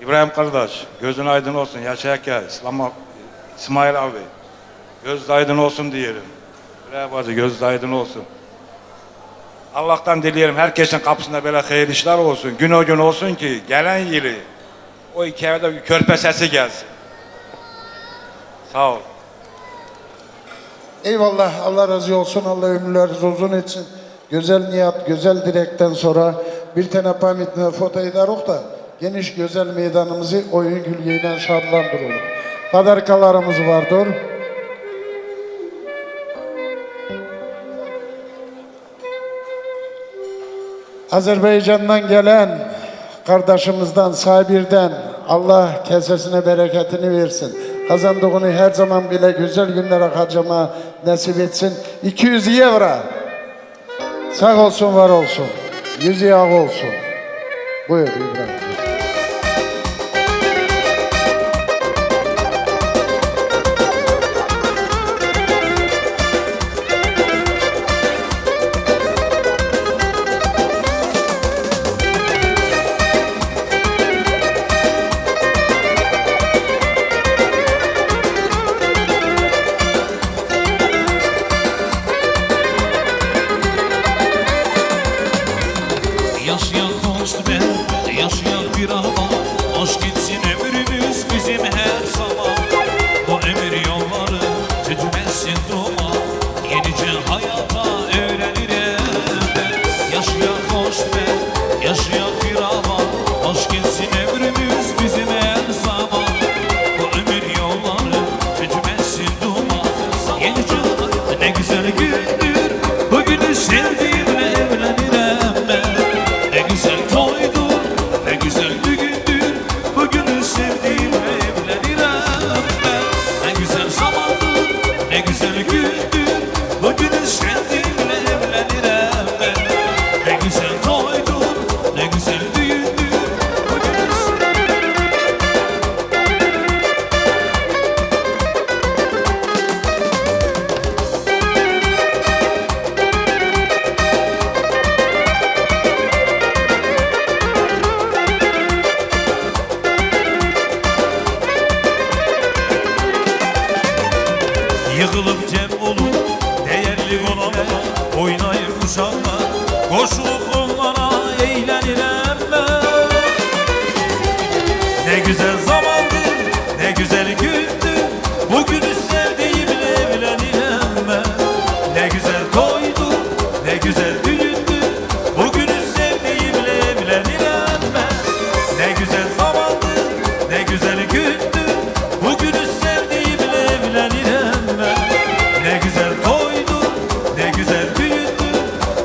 İbrahim kardeş, gözün aydın olsun, yaşayak ya, İsmail abi. Göz aydın olsun diyelim. İbrahim bacı, göz aydın olsun. Allah'tan dileyelim, herkesin kapısında böyle hayırlı işler olsun. Gün o gün olsun ki, gelen yılı o iki evde bir körpe sesi gelsin. Sağ ol. Eyvallah, Allah razı olsun, Allah ömürlerinizi uzun etsin. Güzel niyat, güzel dilekten sonra bir tane pamitine foto ederok da geniş güzel meydanımızı oyun gülgeyle şadlandıralım. Padarkalarımız vardır. Azerbaycan'dan gelen kardeşimizden, Sabir'den Allah kesesine bereketini versin. Kazandığını her zaman bile güzel günlere harcama nasip etsin. 200 euro. Sağ olsun, var olsun. 100 euro olsun. Buyur İbrahim. Yaşayan dost ben, yaşayan bir ama hoş gitsin ömrümüz bizim her zaman. Bu ömür yolları tütmesin duman, yenice hayata öğrenirim ben. Yaşayan dost ben, yaşayan bir ama hoş gitsin ömrümüz bizim her zaman. Bu ömür yolları tütmesin duman, yenice hayata. Ne güzel gündür bugünü sevdiğimle evlenirim ben. Ne güzel toydur, ne güzel düğündür, bugünü sevdiğimle evlenirim ben. Ne güzel zamandır, ne güzel gündür, bugünü sevdiğimle evlenirim ben. Ne güzel toydur, ne güzel düğündür. onlara eğlenirəm ben. Ne güzel zamandı, ne güzel gündü, bugünü sevdiğimle evlenirəm ben. Ne güzel toydu, ne güzel düğündü, bugünü sevdiğimle evlenirəm ben. Ne güzel zamandı, ne güzel gündü, bugünü sevdiğimle evlenirəm ben. Ne güzel toydu, ne güzel düğündü,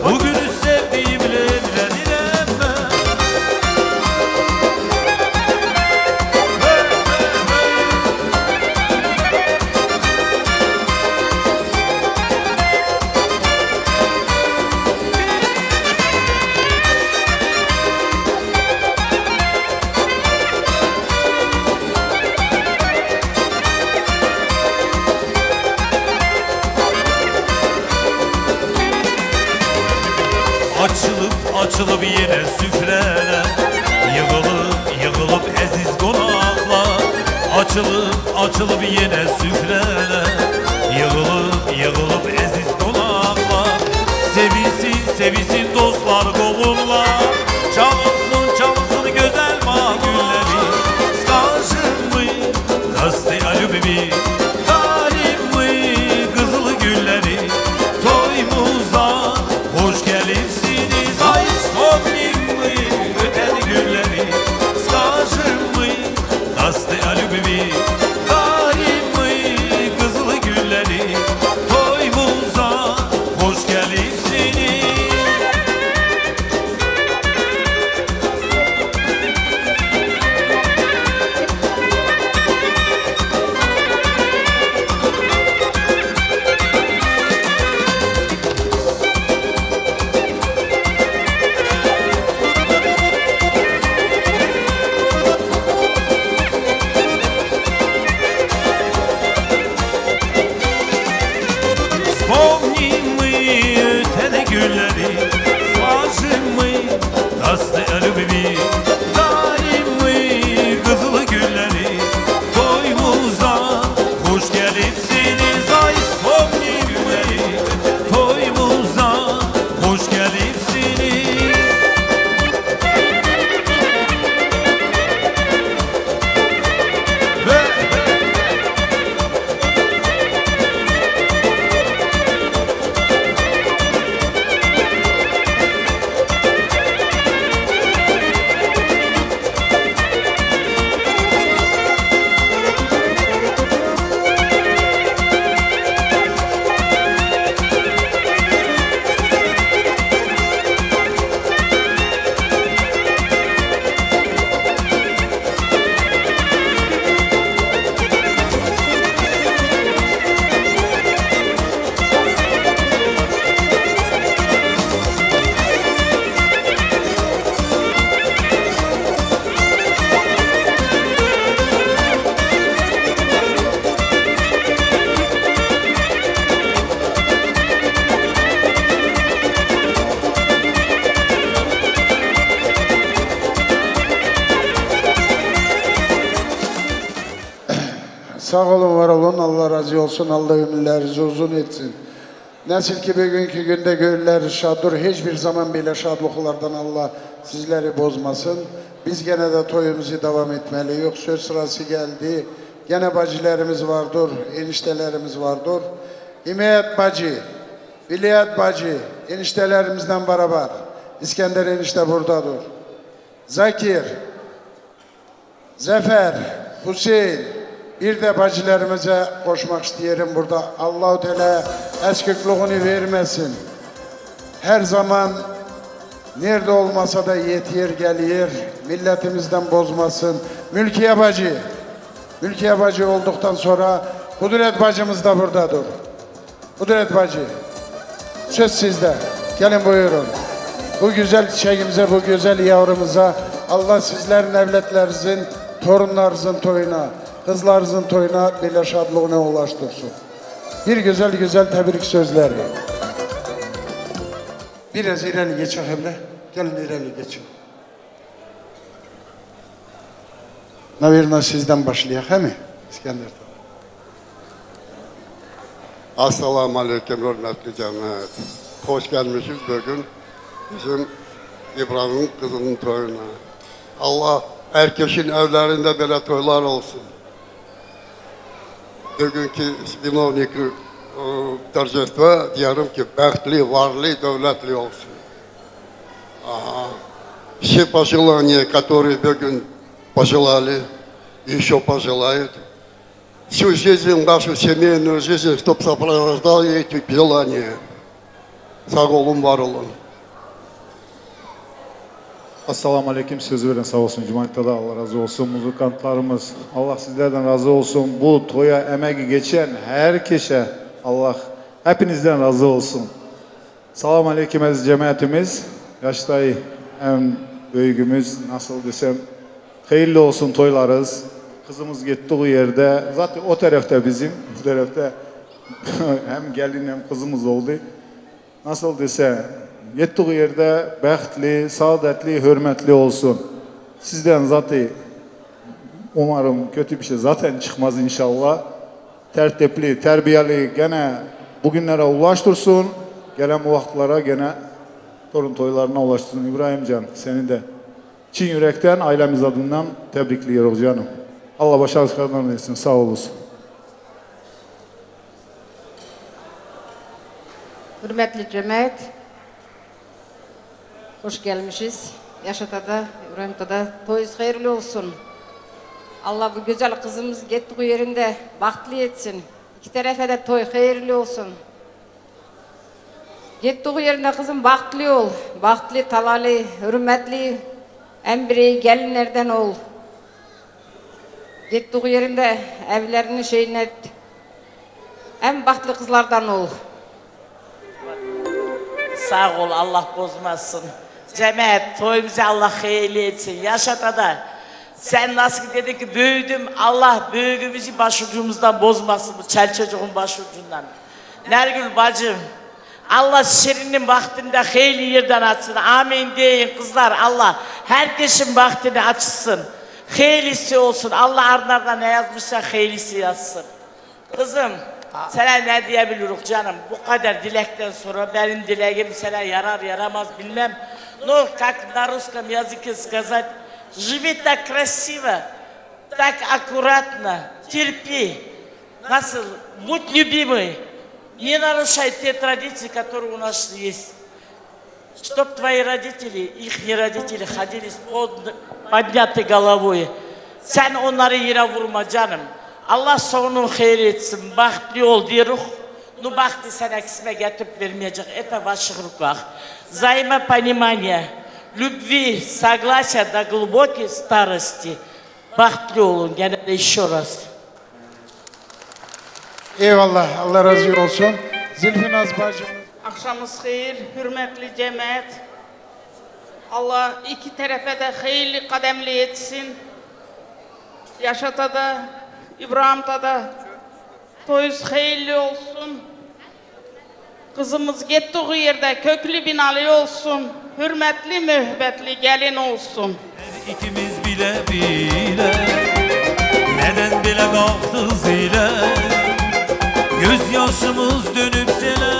bugünü sevdiğimle evlenirəm ben. Açılıp yine süfreler, yığılıp əziz qonaqlar. Açılıp yine süfreler, yığılıp əziz qonaqlar. Sevinsin dostlar, qovunlar, çalınsın gözəl magülləri. Skажем мы, Kastaya любви, dalim мы qızılı gülləri. Toyumuza hoş gelirsiniz, ay вспомним мы öten günleri. Скажем мы, Kastaya любви, dalim мы qızılı gülləri. Toyumuza hoş gelirsiniz. Вспомним мы ötene günleri. Скажем мы, Kastaya любви, dalim мы qızılı gülləri. Toyumuza hoş gelipsiniz, ay vspomnim мы, toyumuza hoş gelipsiniz. Sağ olun, var olun. Allah razı olsun. Allah ömürlerinizi uzun etsin. Nəsil ki bugünkü gündə gönülləri şaddır. Hiçbir zaman belə şadlıqlardan Allah sizleri bozmasın. Biz gene de toyumuzu devam etmeliyiz. Söz sırası geldi. Gene bacılarımız vardır, eniştelerimiz vardır. Himayet bacı, Biliyat bacı, eniştelerimizden beraber. İskender enişte buradadır. Zakir, Zafer, Hüseyin, bir de bacılarımıza koşmak isteyelim burada. Allah-u Teala eskikliğini vermesin. Her zaman nerede olmasa da yetiyor geliyor. Milletimizden bozmasın. Mülkiye bacı. Mülkiye bacı olduktan sonra Kudret bacımız da buradadır. Kudret bacı. Söz sizde. Gelin buyurun. Bu güzel çiçeğimize, bu güzel yavrumuza Allah sizlerin evletlerinizin, torunlarınızın toyuna, kızlarınızın toyuna böyle şadlığına ulaştırsın. Bir güzel tebrik sözleri. Biraz ileri geçin Emre. Gelin ileri geçin. Navirna sizden başlayalım, he mi? İskender. Assalamu aleyküm hürmetli cemaat. Hoş gelmişiz bugün. Bizim İbrahim'in kızının toyuna. Allah herkesin evlerinde böyle toylar olsun. Bugünkü vinovnik tercihte diyorum ki bəxtli, varlı, devletli olsun. Все пожелания, которые бегун пожелали, еще пожелают. Всю жизнь, нашу семейную жизнь, чтобы сопровождали эти желания. Sağ olun, var olun. Assalamu aleyküm, söz veren sağ olsun. Cumhuriyet'te de Allah razı olsun. Muzikantlarımız, Allah sizlerden razı olsun. Bu toya emeği geçen herkese Allah hepinizden razı olsun. Selamun aleyküm aziz cemaatimiz. Yaştayı en büyüğümüz, nasıl desem, hayırlı olsun toylarız. Kızımız gittiği yerde, zaten o tarafta bizim, bu tarafta hem gelin hem kızımız oldu. Nasıl desem, gittiği yerde bəxtli, saadetli, hürmetli olsun. Sizden zaten umarım kötü bir şey zaten çıkmaz inşallah. Tertipli, terbiyeli gene bugünlere ulaştırsın. Gelen bu vakitlara gene torun toylarına ulaştırsın. İbrahimcan seni de Çin yürekten ailemiz adından tebrikliyoruz canım. Allah başarılarını versin. Sağ olasın. Hürmetli cemaat, hoş gelmişiz. Yaşatada, İbrahim'de toyuz hayırlı olsun. Allah bu güzel kızımız gittiği yerinde bahtlı etsin. İki tarafa da toy hayırlı olsun. Gittiği yerinde kızım bahtlı ol. Bahtlı, talalı, hürmetli, emri gelinlerden ol. Gittiği yerinde evlerini şeyine et. En bahtlı kızlardan ol. Sağ ol, Allah bozmasın. Cemaat, toyumuzu Allah hayırlı etsin. Yaşata da. Sen nasıl dedin ki büyüdüm, Allah büyüğümüzü başucumuzdan bozmasın, bu çel çocuğun başucundan. Nergül bacım, Allah şirinin vaktinde hayırlı yerden açsın. Amin deyin kızlar, Allah herkesin vaktini açsın. Hayırlısı olsun, Allah ardarda ne yazmışsa hayırlısı yazsın. Kızım, sana ne diyebiliriz canım? Bu kadar dilekten sonra benim dileğim sana yarar yaramaz bilmem. Но как на русском языке сказать, живи так красиво, так аккуратно, терпи. Насыл, будь любимый, не нарушай те традиции, которые у нас есть. Чтоб твои родители, их родители ходили с поднятой головой. Sen onları yere vurma canım. Allah sonunu hayır etsin, bahtlı ol diyoruz. Ну, бахты sana кісме getirip vermeyecek. Это в ваших руках. Взаимопонимание, любви, согласия до глубокой старости. Bahtlı olun gene de еще раз. Eyvallah, Allah razı olsun. Zülfinaz bacımız. Akşamınız hayır, hürmetli cemaat. Allah iki tarafa da hayırlı kademli etsin. Yaşata da, İbrahim'de da toyuz hayırlı olsun. Kızımız gittiği yerde köklü binalı olsun. Hürmetli, mühbetli gelin olsun. İkimiz bile bile neden bile kalktı zile göz yaşımız dönüp sele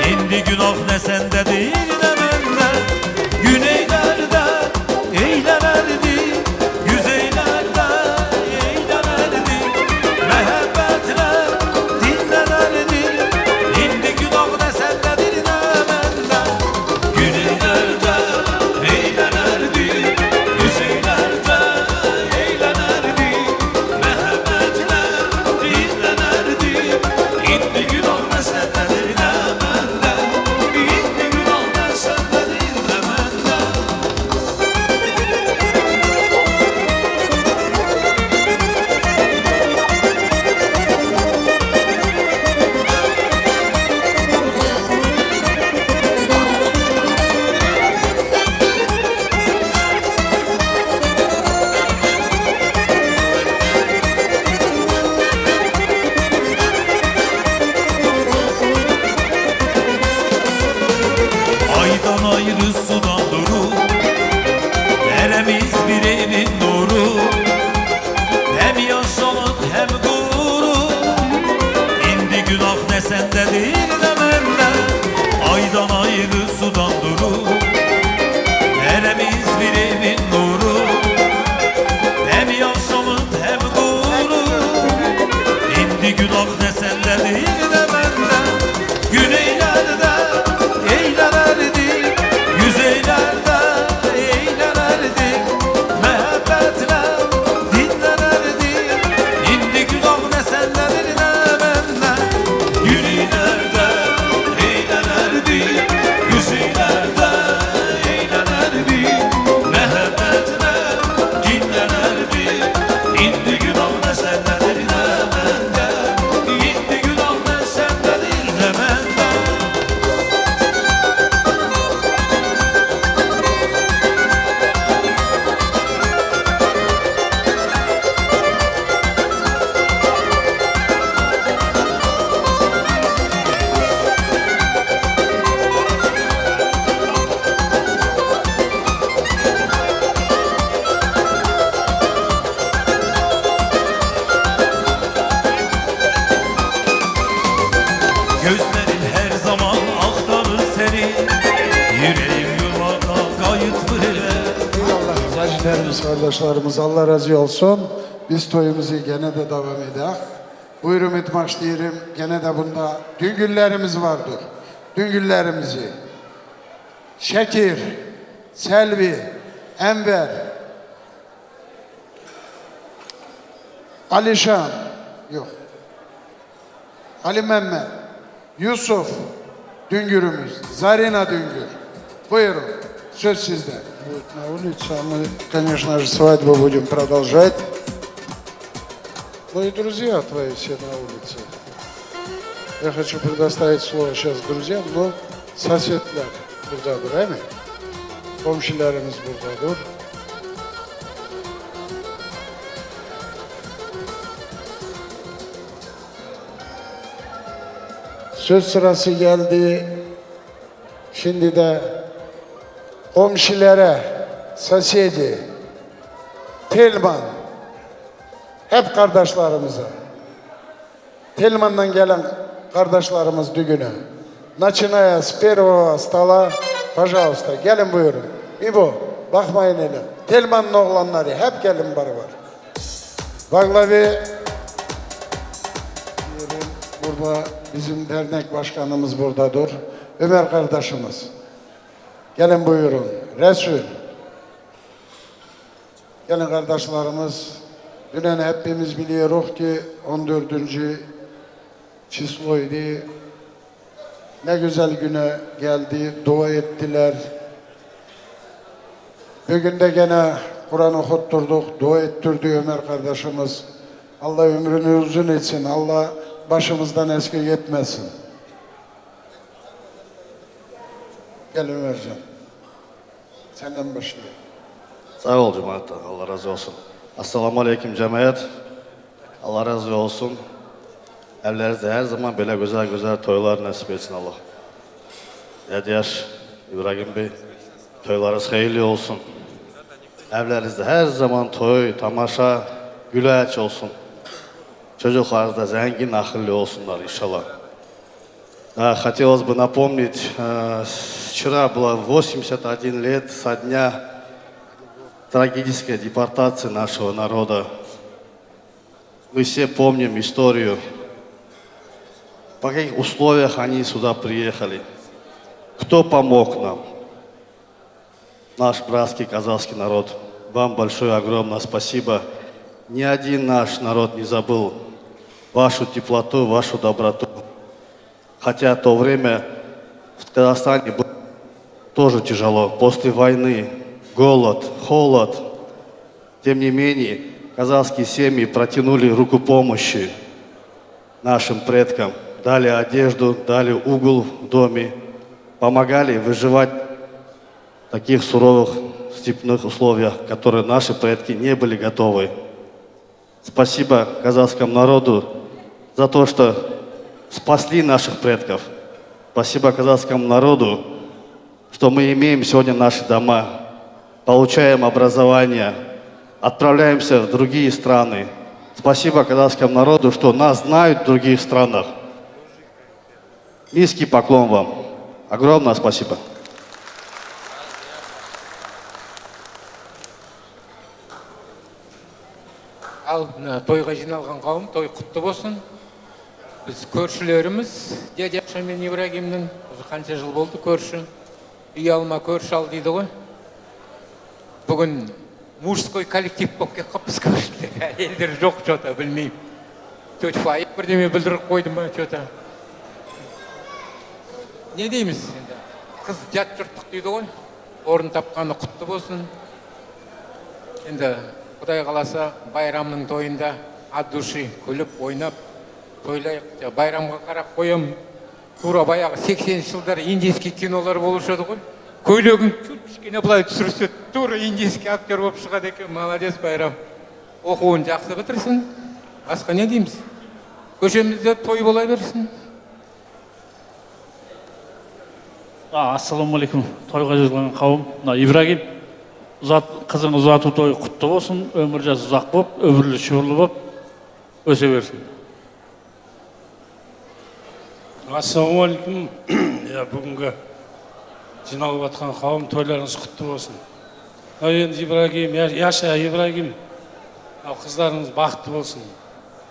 indi günah ne sende değil ne bende güneylerde eğlenerdi yüzeylerde eğlenerdi mehabbetler dinlenerdi indi günah ne sende değil ne bende güneylerde eğlenerdi yüzeylerde eğlenerdi mehabbetler dinlenerdi indi günah ne sende değil ne bende indi günah ne sende değil ne bende. Aydan ayrı sudan duru Neremiz bir evin nuru Hem yaşamak hem gurur İndi günah ne sende değil ne bende Aydan ayrı sudan duru Yeterimiz kardeşlerimiz Allah razı olsun. Biz toyumuzu gene de devam edelim. Buyurun etmek diyelim. Gene de bunda düngüllerimiz vardır. Düngüllerimizi Şekir, Selvi, Enver, Alişan, yok, Ali Mehmet, Yusuf Düngürümüz, Zarina Düngür. Buyurun, söz sizde. На улице, а мы, конечно же, свадьбу будем продолжать. Ну и друзья твои все на улице. Я хочу предоставить слово сейчас друзьям, но соседler buradadır, değil mi? Komşularımız buradadır. Söz sırası geldi. Şimdi de komşulara, sosyedi, Telman, hep kardeşlerimize, Telman'dan gelen kardeşlerimiz düğüne, начиная с первого стола, пожалуйста, gelin buyurun. İbo, bakmayın öyle. Telman'ın oğlanları, hep gelin var. Baglavi, burada bizim dernek başkanımız buradadır. Ömer kardeşimiz. Gelin buyurun. Resul. Gelin kardeşlerimiz. Dünen hepimiz biliyoruz ki 14. çisloydu. Ne güzel güne geldi. Dua ettiler. Bugün de gene Kur'an okutturduk. Dua ettirdi Ömer kardeşimiz. Allah ömrünü uzun etsin. Allah başımızdan eksik etmesin. Gel Ömerciğim. Senden başlayalım. Sağ ol cemaat. Allah razı olsun. Assalamu aleyküm cemaat. Allah razı olsun. Evlerinizde her zaman böyle güzel güzel toylar nasip etsin Allah. Yadiyaş İbrahim Bey, toylarınız hayırlı olsun. Evlerinizde her zaman toy, tamaşa, güleç olsun. Çocuklarınız da zengin, akıllı olsunlar inşallah. Хотелось бы напомнить, вчера было 81 лет со дня трагической депортации нашего народа. Мы все помним историю, по каких условиях они сюда приехали, кто помог нам. Наш братский казахский народ, вам большое огромное спасибо. Ни один наш народ не забыл вашу теплоту, вашу доброту. Хотя в то время в Казахстане было тоже тяжело. После войны, голод, холод. Тем не менее, казахские семьи протянули руку помощи нашим предкам. Дали одежду, дали угол в доме. Помогали выживать в таких суровых степных условиях, которые наши предки не были готовы. Спасибо казахскому народу за то, что спасли наших предков. Спасибо казахскому народу, что мы имеем сегодня наши дома, получаем образование, отправляемся в другие страны. Спасибо казахскому народу, что нас знают в других странах. Низкий поклон вам. Огромное спасибо. Al toyga жиналган кавым, той куттуу болсун. Biz көршілеріміз, дядя мен Ибрагимнің қанша жыл болды көрші, үй алма көрші ал дейді ғой. Бүгін мужской коллектив болып кеп қаппыз көршілер, әйелдер жоқ что-то, білмеймін. Төтфайып бірдеме білдіріп қойды ма что-то. Не дейміз енді? Қыз жат жұрттық дейді ғой, орын тапқаны құтты болсын. Енді Құдай қаласа байрамның тойында от души күліп, ойнап, тойлайық, байрамға қарап қоям. Тура баяғы 80 жылдар индийский кинолар болушы еді ғой. Көйлегін кішкене былай түсірсе, тура индийский актер болып шығады екен. Молодец байрам. Оқуын жақсы бітірсін. Басқа не дейміз? Көшемізде той бола берсін. Ассаламу алейкум. Тойға жиылған қауым. Ибрагим, қызың ұзату той құтты болсын. Өмір жасы ұзақ болып, өмірлі шүрлі болып өсе берсін. Ассалаумағалейкум. Бүгінгі жиналып жатқан қауым, тойларыңыз құтты болсын. Енді Ибрагим, Яша Ибрагим, қыздарыңыз бақытты болсын.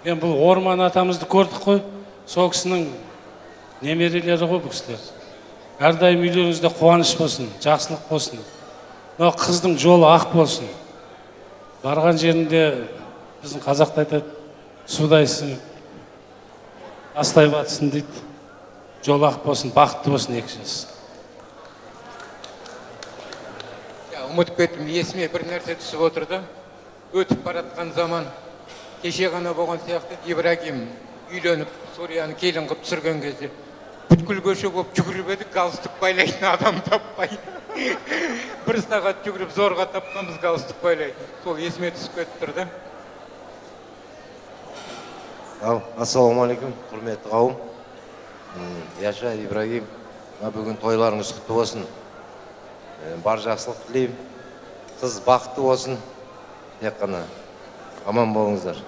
Мен бұл Орман атамызды көрдік қой, сол кісінің немерелері ғой бұл кісілер. Әрдайым үйлеріңізде қуаныш болсын, жақсылық болсын. Қыздың жолы ақ болсын. Барған жерінде біздің қазақта айтады, судайсың, астай батсын дейді. Жолы ақ болсын, бақытты болсын екі жас. Ұмытып кеттім, есіме бір нәрсе түсіп отырды. Өтіп баратқан заман, кеше ғана болған сияқты Ибрагим үйленіп, Сурияны келін қып түсірген кезде бүткіл көше болып жүгіріп едік, галстук байлайтын адам таппай. Бір сағат жүгіріп зорға тапқанбыз галстук байлайтын. Сол есіме түсіп кетіп тұрды. Ассалаумағалейкум, құрметті қауым. Яша Ибрагим, бүгін тойларыңыз құтты болсын. Бар жақсылық тілеймін. Қыз бақытты болсын. Тек қана аман болыңыздар.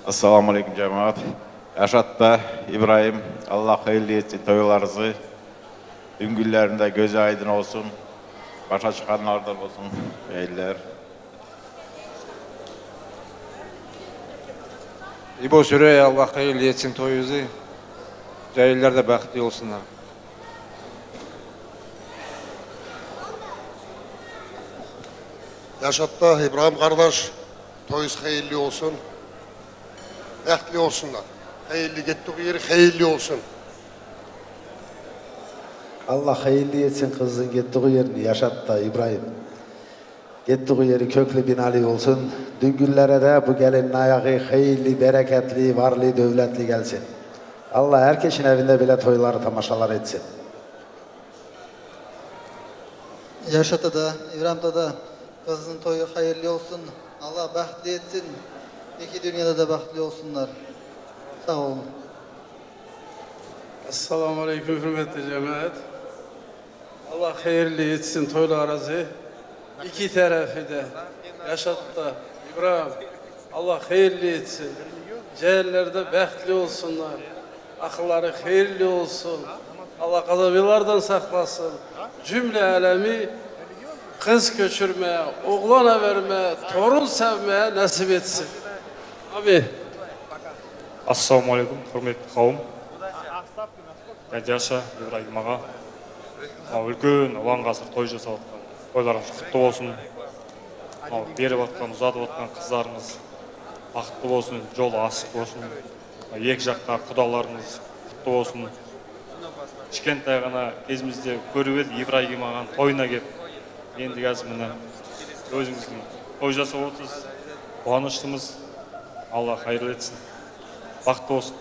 Ассалаумағалейкум жамағат. Яшатта Ибраим, Аллах қайырлы етсін тойларыңызды. Үңгілерінде көзі айдын olsun. Başa çıkanlardan olsun. Beyler. İbo Süreyya, Allah hayırlı etsin toyunuzu. Cahiller de bəxtli olsunlar. Yaşatta İbrahim kardeş, toyuz hayırlı olsun. Bəxtli olsunlar. Hayırlı gittiği yeri hayırlı olsun. Allah hayırlı etsin kızın gittiği yerini Yaşatta İbrahim. Gittiği yeri köklü binalı olsun. Düngüllere de bu gelinin ayağı hayırlı, bereketli, varlı, dövletli gelsin. Allah herkesin evinde bile toyları, tamaşalar etsin. Yaşatta da, İbrahim'de da kızın toyu hayırlı olsun. Allah bəxtli etsin. İki dünyada da bəxtli olsunlar. Sağ olun. Assalamu alaikum hürmetli cemaat. Allah hayırlı etsin toylarınızı. İki tarafı da Yaşat'ta İbrahim. Allah hayırlı etsin. Cehellerde bəxtli olsunlar. Akılları hayırlı olsun. Allah kazabilardan saklasın. Cümle alemi kız göçürmeye, oğlana vermeye, torun sevmeye nasip etsin. Amin. Ассалаумағалейкум, құрметті қауым. Яша Ибрагим аға. Үлкен ұлан ғасыр той жасап жатқан тойларыңыз құтты болсын. Беріп жатқан, ұзатып жатқан қыздарыңыз бақытты болсын, жолы асық болсын. Екі жақта құдаларыңыз құтты болсын. Кішкентай ғана кезімізде көріп еді Ибрагим ағаның тойына келіп, енді қазір міне өзіңіздің той жасап отырсыз. Қуаныштымыз. Алла хайырлы етсін. Бақытты болсын.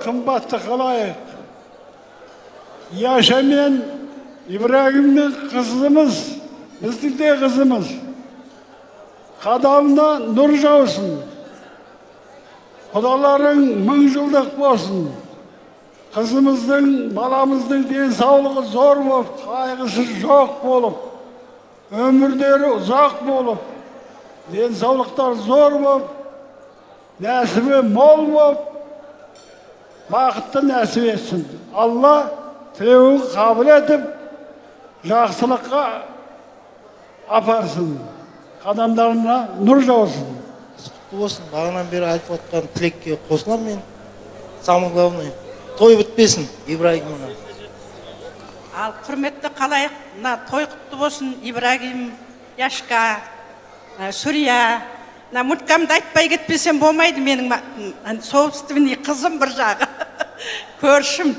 Қымбатты қалайық. Яша мен İbrahim'in қызымыз, біздің де қызымыз. Қадамына нұр жаусын. Құдаларың мың жылдық болсын. Қызымыздың, баламыздың денсаулығы зор болып, қайғысы жоқ болып, өмірлері ұзақ болып, денсаулықтар зор болып, нәсібі мол болып, бақытты нәсіп етсін. Алла тілеуін қабыл етіп, жақсылыққа апарсын. Қадамдарына нұр жаусын. Болсын, бағынан бері айтып отқан тілекке қосылам мен. Самый главный, той бітпесін, Ибрагимға. Ал құрметті қалайық, той құтты болсын, Ибрагим, Яшка, Сүрия. Мұткамды айтпай кетпесем болмайды менің собственный қызым бір жағы. Көршім.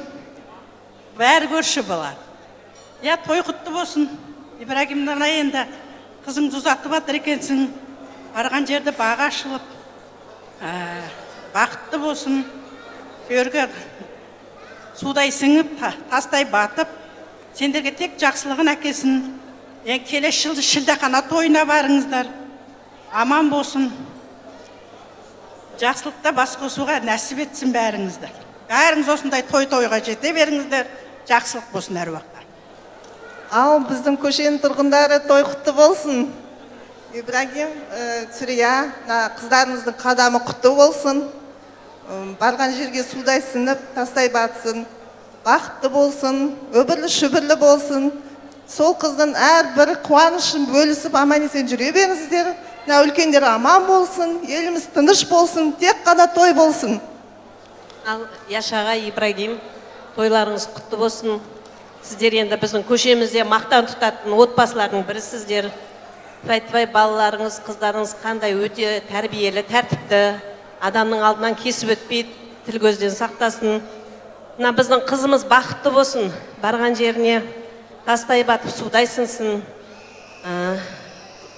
Бәрі көрші болар. Той құтты болсын. Ибрагимнан енді қызыңды ұзатып жатыр екенсің. Барған жерде бағы ашылып, бақытты болсын. Төрге судай сіңіп, тастай батып, сендерге тек жақсылығын әкелсін. Келесі жылды шілдехана тойына барыңыздар. Аман болсын. Жақсылықта бас қосуға нәсіп етсін бәріңізді. Бәріңіз осындай той-тойға жете беріңіздер. Жақсылық болсын әр уақытта. Ал біздің көшенің тұрғындары той құтты болсын. Ибрагим, Сүрия, қыздарыңыздың қадамы құтты болсын. Барған жерге судай сіңіп, тастай батсын. бақытты болсын, өбірлі шүбірлі болсын. Сол қыздың әрбір қуанышын бөлісіп аман-есен жүре беріңіздер. Мына үлкендер аман болсын, еліміз тыныш болсын, тек қана той болсын. Ал Яшаға Ибрагим, тойларыңыз құтты болсын. Сіздер енді біздің көшемізде мақтан тұтатын отбасылардың бірісіздер. Айтпай балаларыңыз, қыздарыңыз қандай өте тәрбиелі, тәртіпті, адамның алдынан кесіп өтпейді, тіл көзден сақтасын. Мына біздің қызымыз бақытты болсын, барған жеріне тастай батып судай сынсын.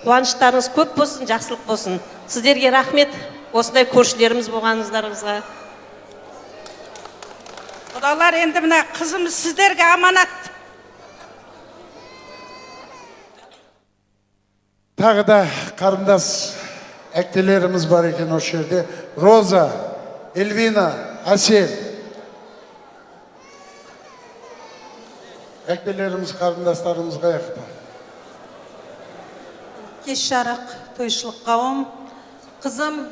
Қуаныштарыңыз көп болсын, жақсылық болсын. Сіздерге рахмет, осындай көршілеріміз болғаныңыздарыңызға. Құдалар, енді мына қызымыз сіздерге аманат. Тағы да қарындас әктелеріміз бар екен осы жерде. Роза, Эльвина, Асел. Әктелеріміз, қарындастарымыз қаяқта. Кеш жарық тойшылық қауым. Қызым,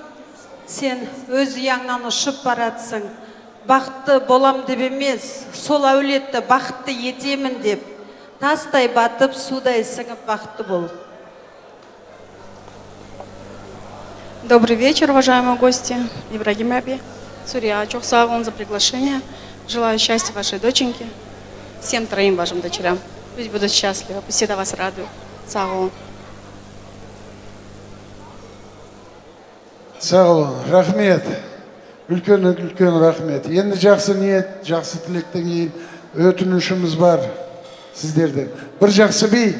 сен өз ұяңнан ұшып баратсың. Бақытты болам деп емес, сол әулетті бақытты етемін деп, тастай батып, судай сіңіп бақытты бол. Добрый вечер, уважаемые гости. Ибрагим Аби, Сурия, çok sağ olun за приглашение. Желаю счастья вашей доченьке, всем троим вашим дочерям. Пусть будут счастливы, пусть всегда вас радуют. Sağ olun. Sağ olun, рахмет. Үлкен рахмет. Енді жақсы ниет, жақсы тілектен кейін өтінішіміз бар сіздерден. Бір жақсы би.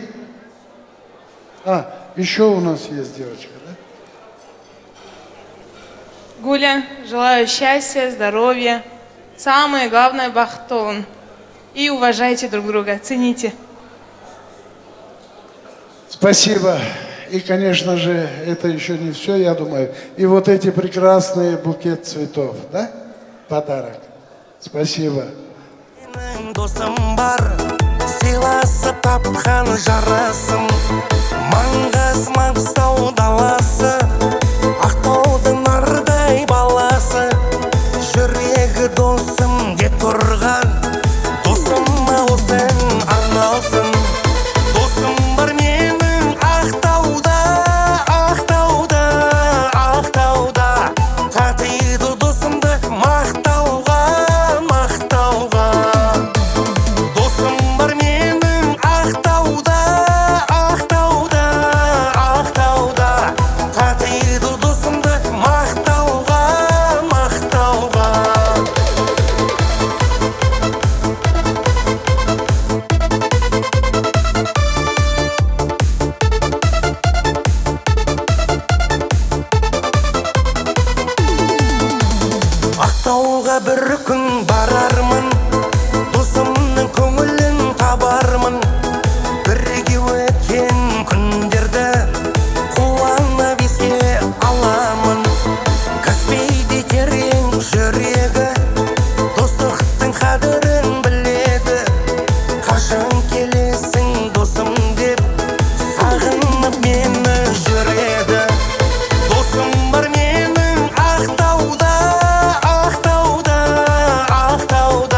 Еще у нас есть девочка, да? Гуля, желаю счастья, здоровья, самое главное, бахтон. И уважайте друг друга, цените. Спасибо. И, конечно же, это еще не все, я думаю. И вот эти прекрасные букет цветов, да? Подарок. Спасибо. Ақтауда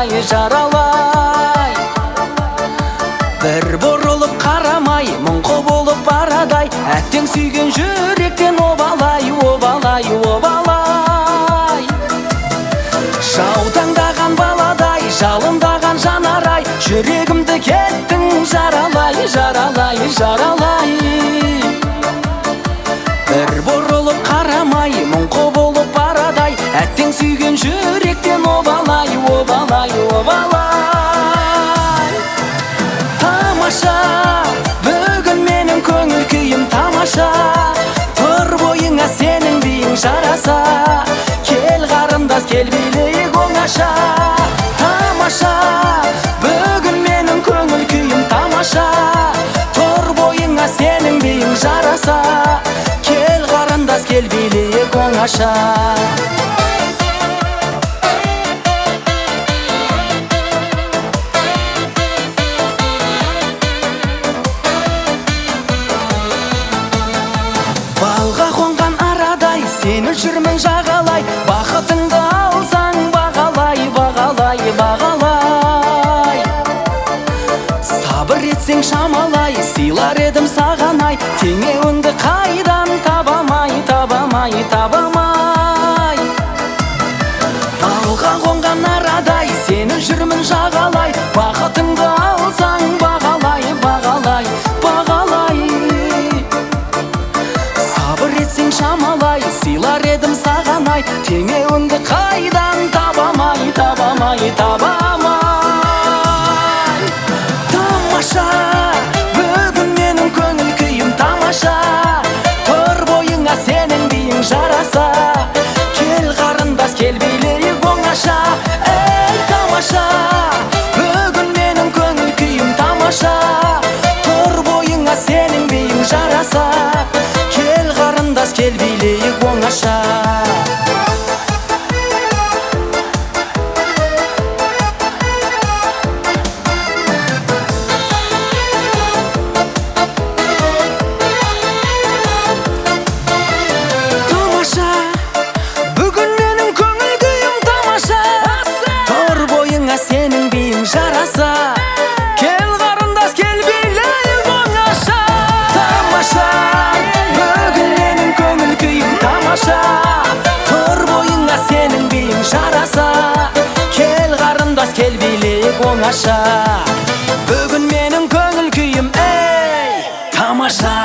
жаралай, жаралай. Бір бұрылып қарамай, мұңқы болып барадай, әттең сүйген жүректен обалай, обалай, обалай. Жаутаңдаған баладай, жалындаған жанарай, жүрегімді кеттің жаралай, жаралай, жаралай. Бір бұрылып қарамай, мұңқы болып барадай, әттең сүйген жүректен обалай, обалай, обалай. Тамаша, бүгін менің көңіл күйім тамаша, тұр бойыңа сенің биің жараса, кел қарындас, кел билейік оңаша. Тамаша, бүгін менің көңіл күйім тамаша, тұр бойыңа сенің биің жараса, кел қарындас, кел билейік оңаша. Балға қонған арадай, сені жүрмін жағалай, бақытыңды алсаң бағалай, бағалай, бағалай. Сабыр етсең шамалай, сыйлар едім сағанай, теңеуіңді қайдан табамай, табамай, табамай. Балға қонған арадай, сені жүрмін жағалай, бақытыңды алсаң бағалай, бағалай, бағалай. Сабыр етсең шамалай, сыйлар едім сағанай, теңеуіңді қайдан табамай, табамай, табамай. Тамаша, бүгін менің көңіл күйім тамаша, тұр бойыңа сенің биің жараса, кел қарындас, кел билейік оңаша. Ей тамаша, бүгін менің көңіл күйім тамаша, тұр бойыңа сенің биің жараса, кел қарындас, кел билейік оңаша. Тамаша, бүгін менің көңіл күйім тамаша, тұр бойыңа сенің биің жараса, кел қарындас, кел билейік оңаша. Тамаша, бүгін менің көңіл күйім тамаша, тұр бойыңа сенің биің жараса, кел қарындас, кел билейік оңаша. Бүгін менің көңіл күйім, ей, тамаша.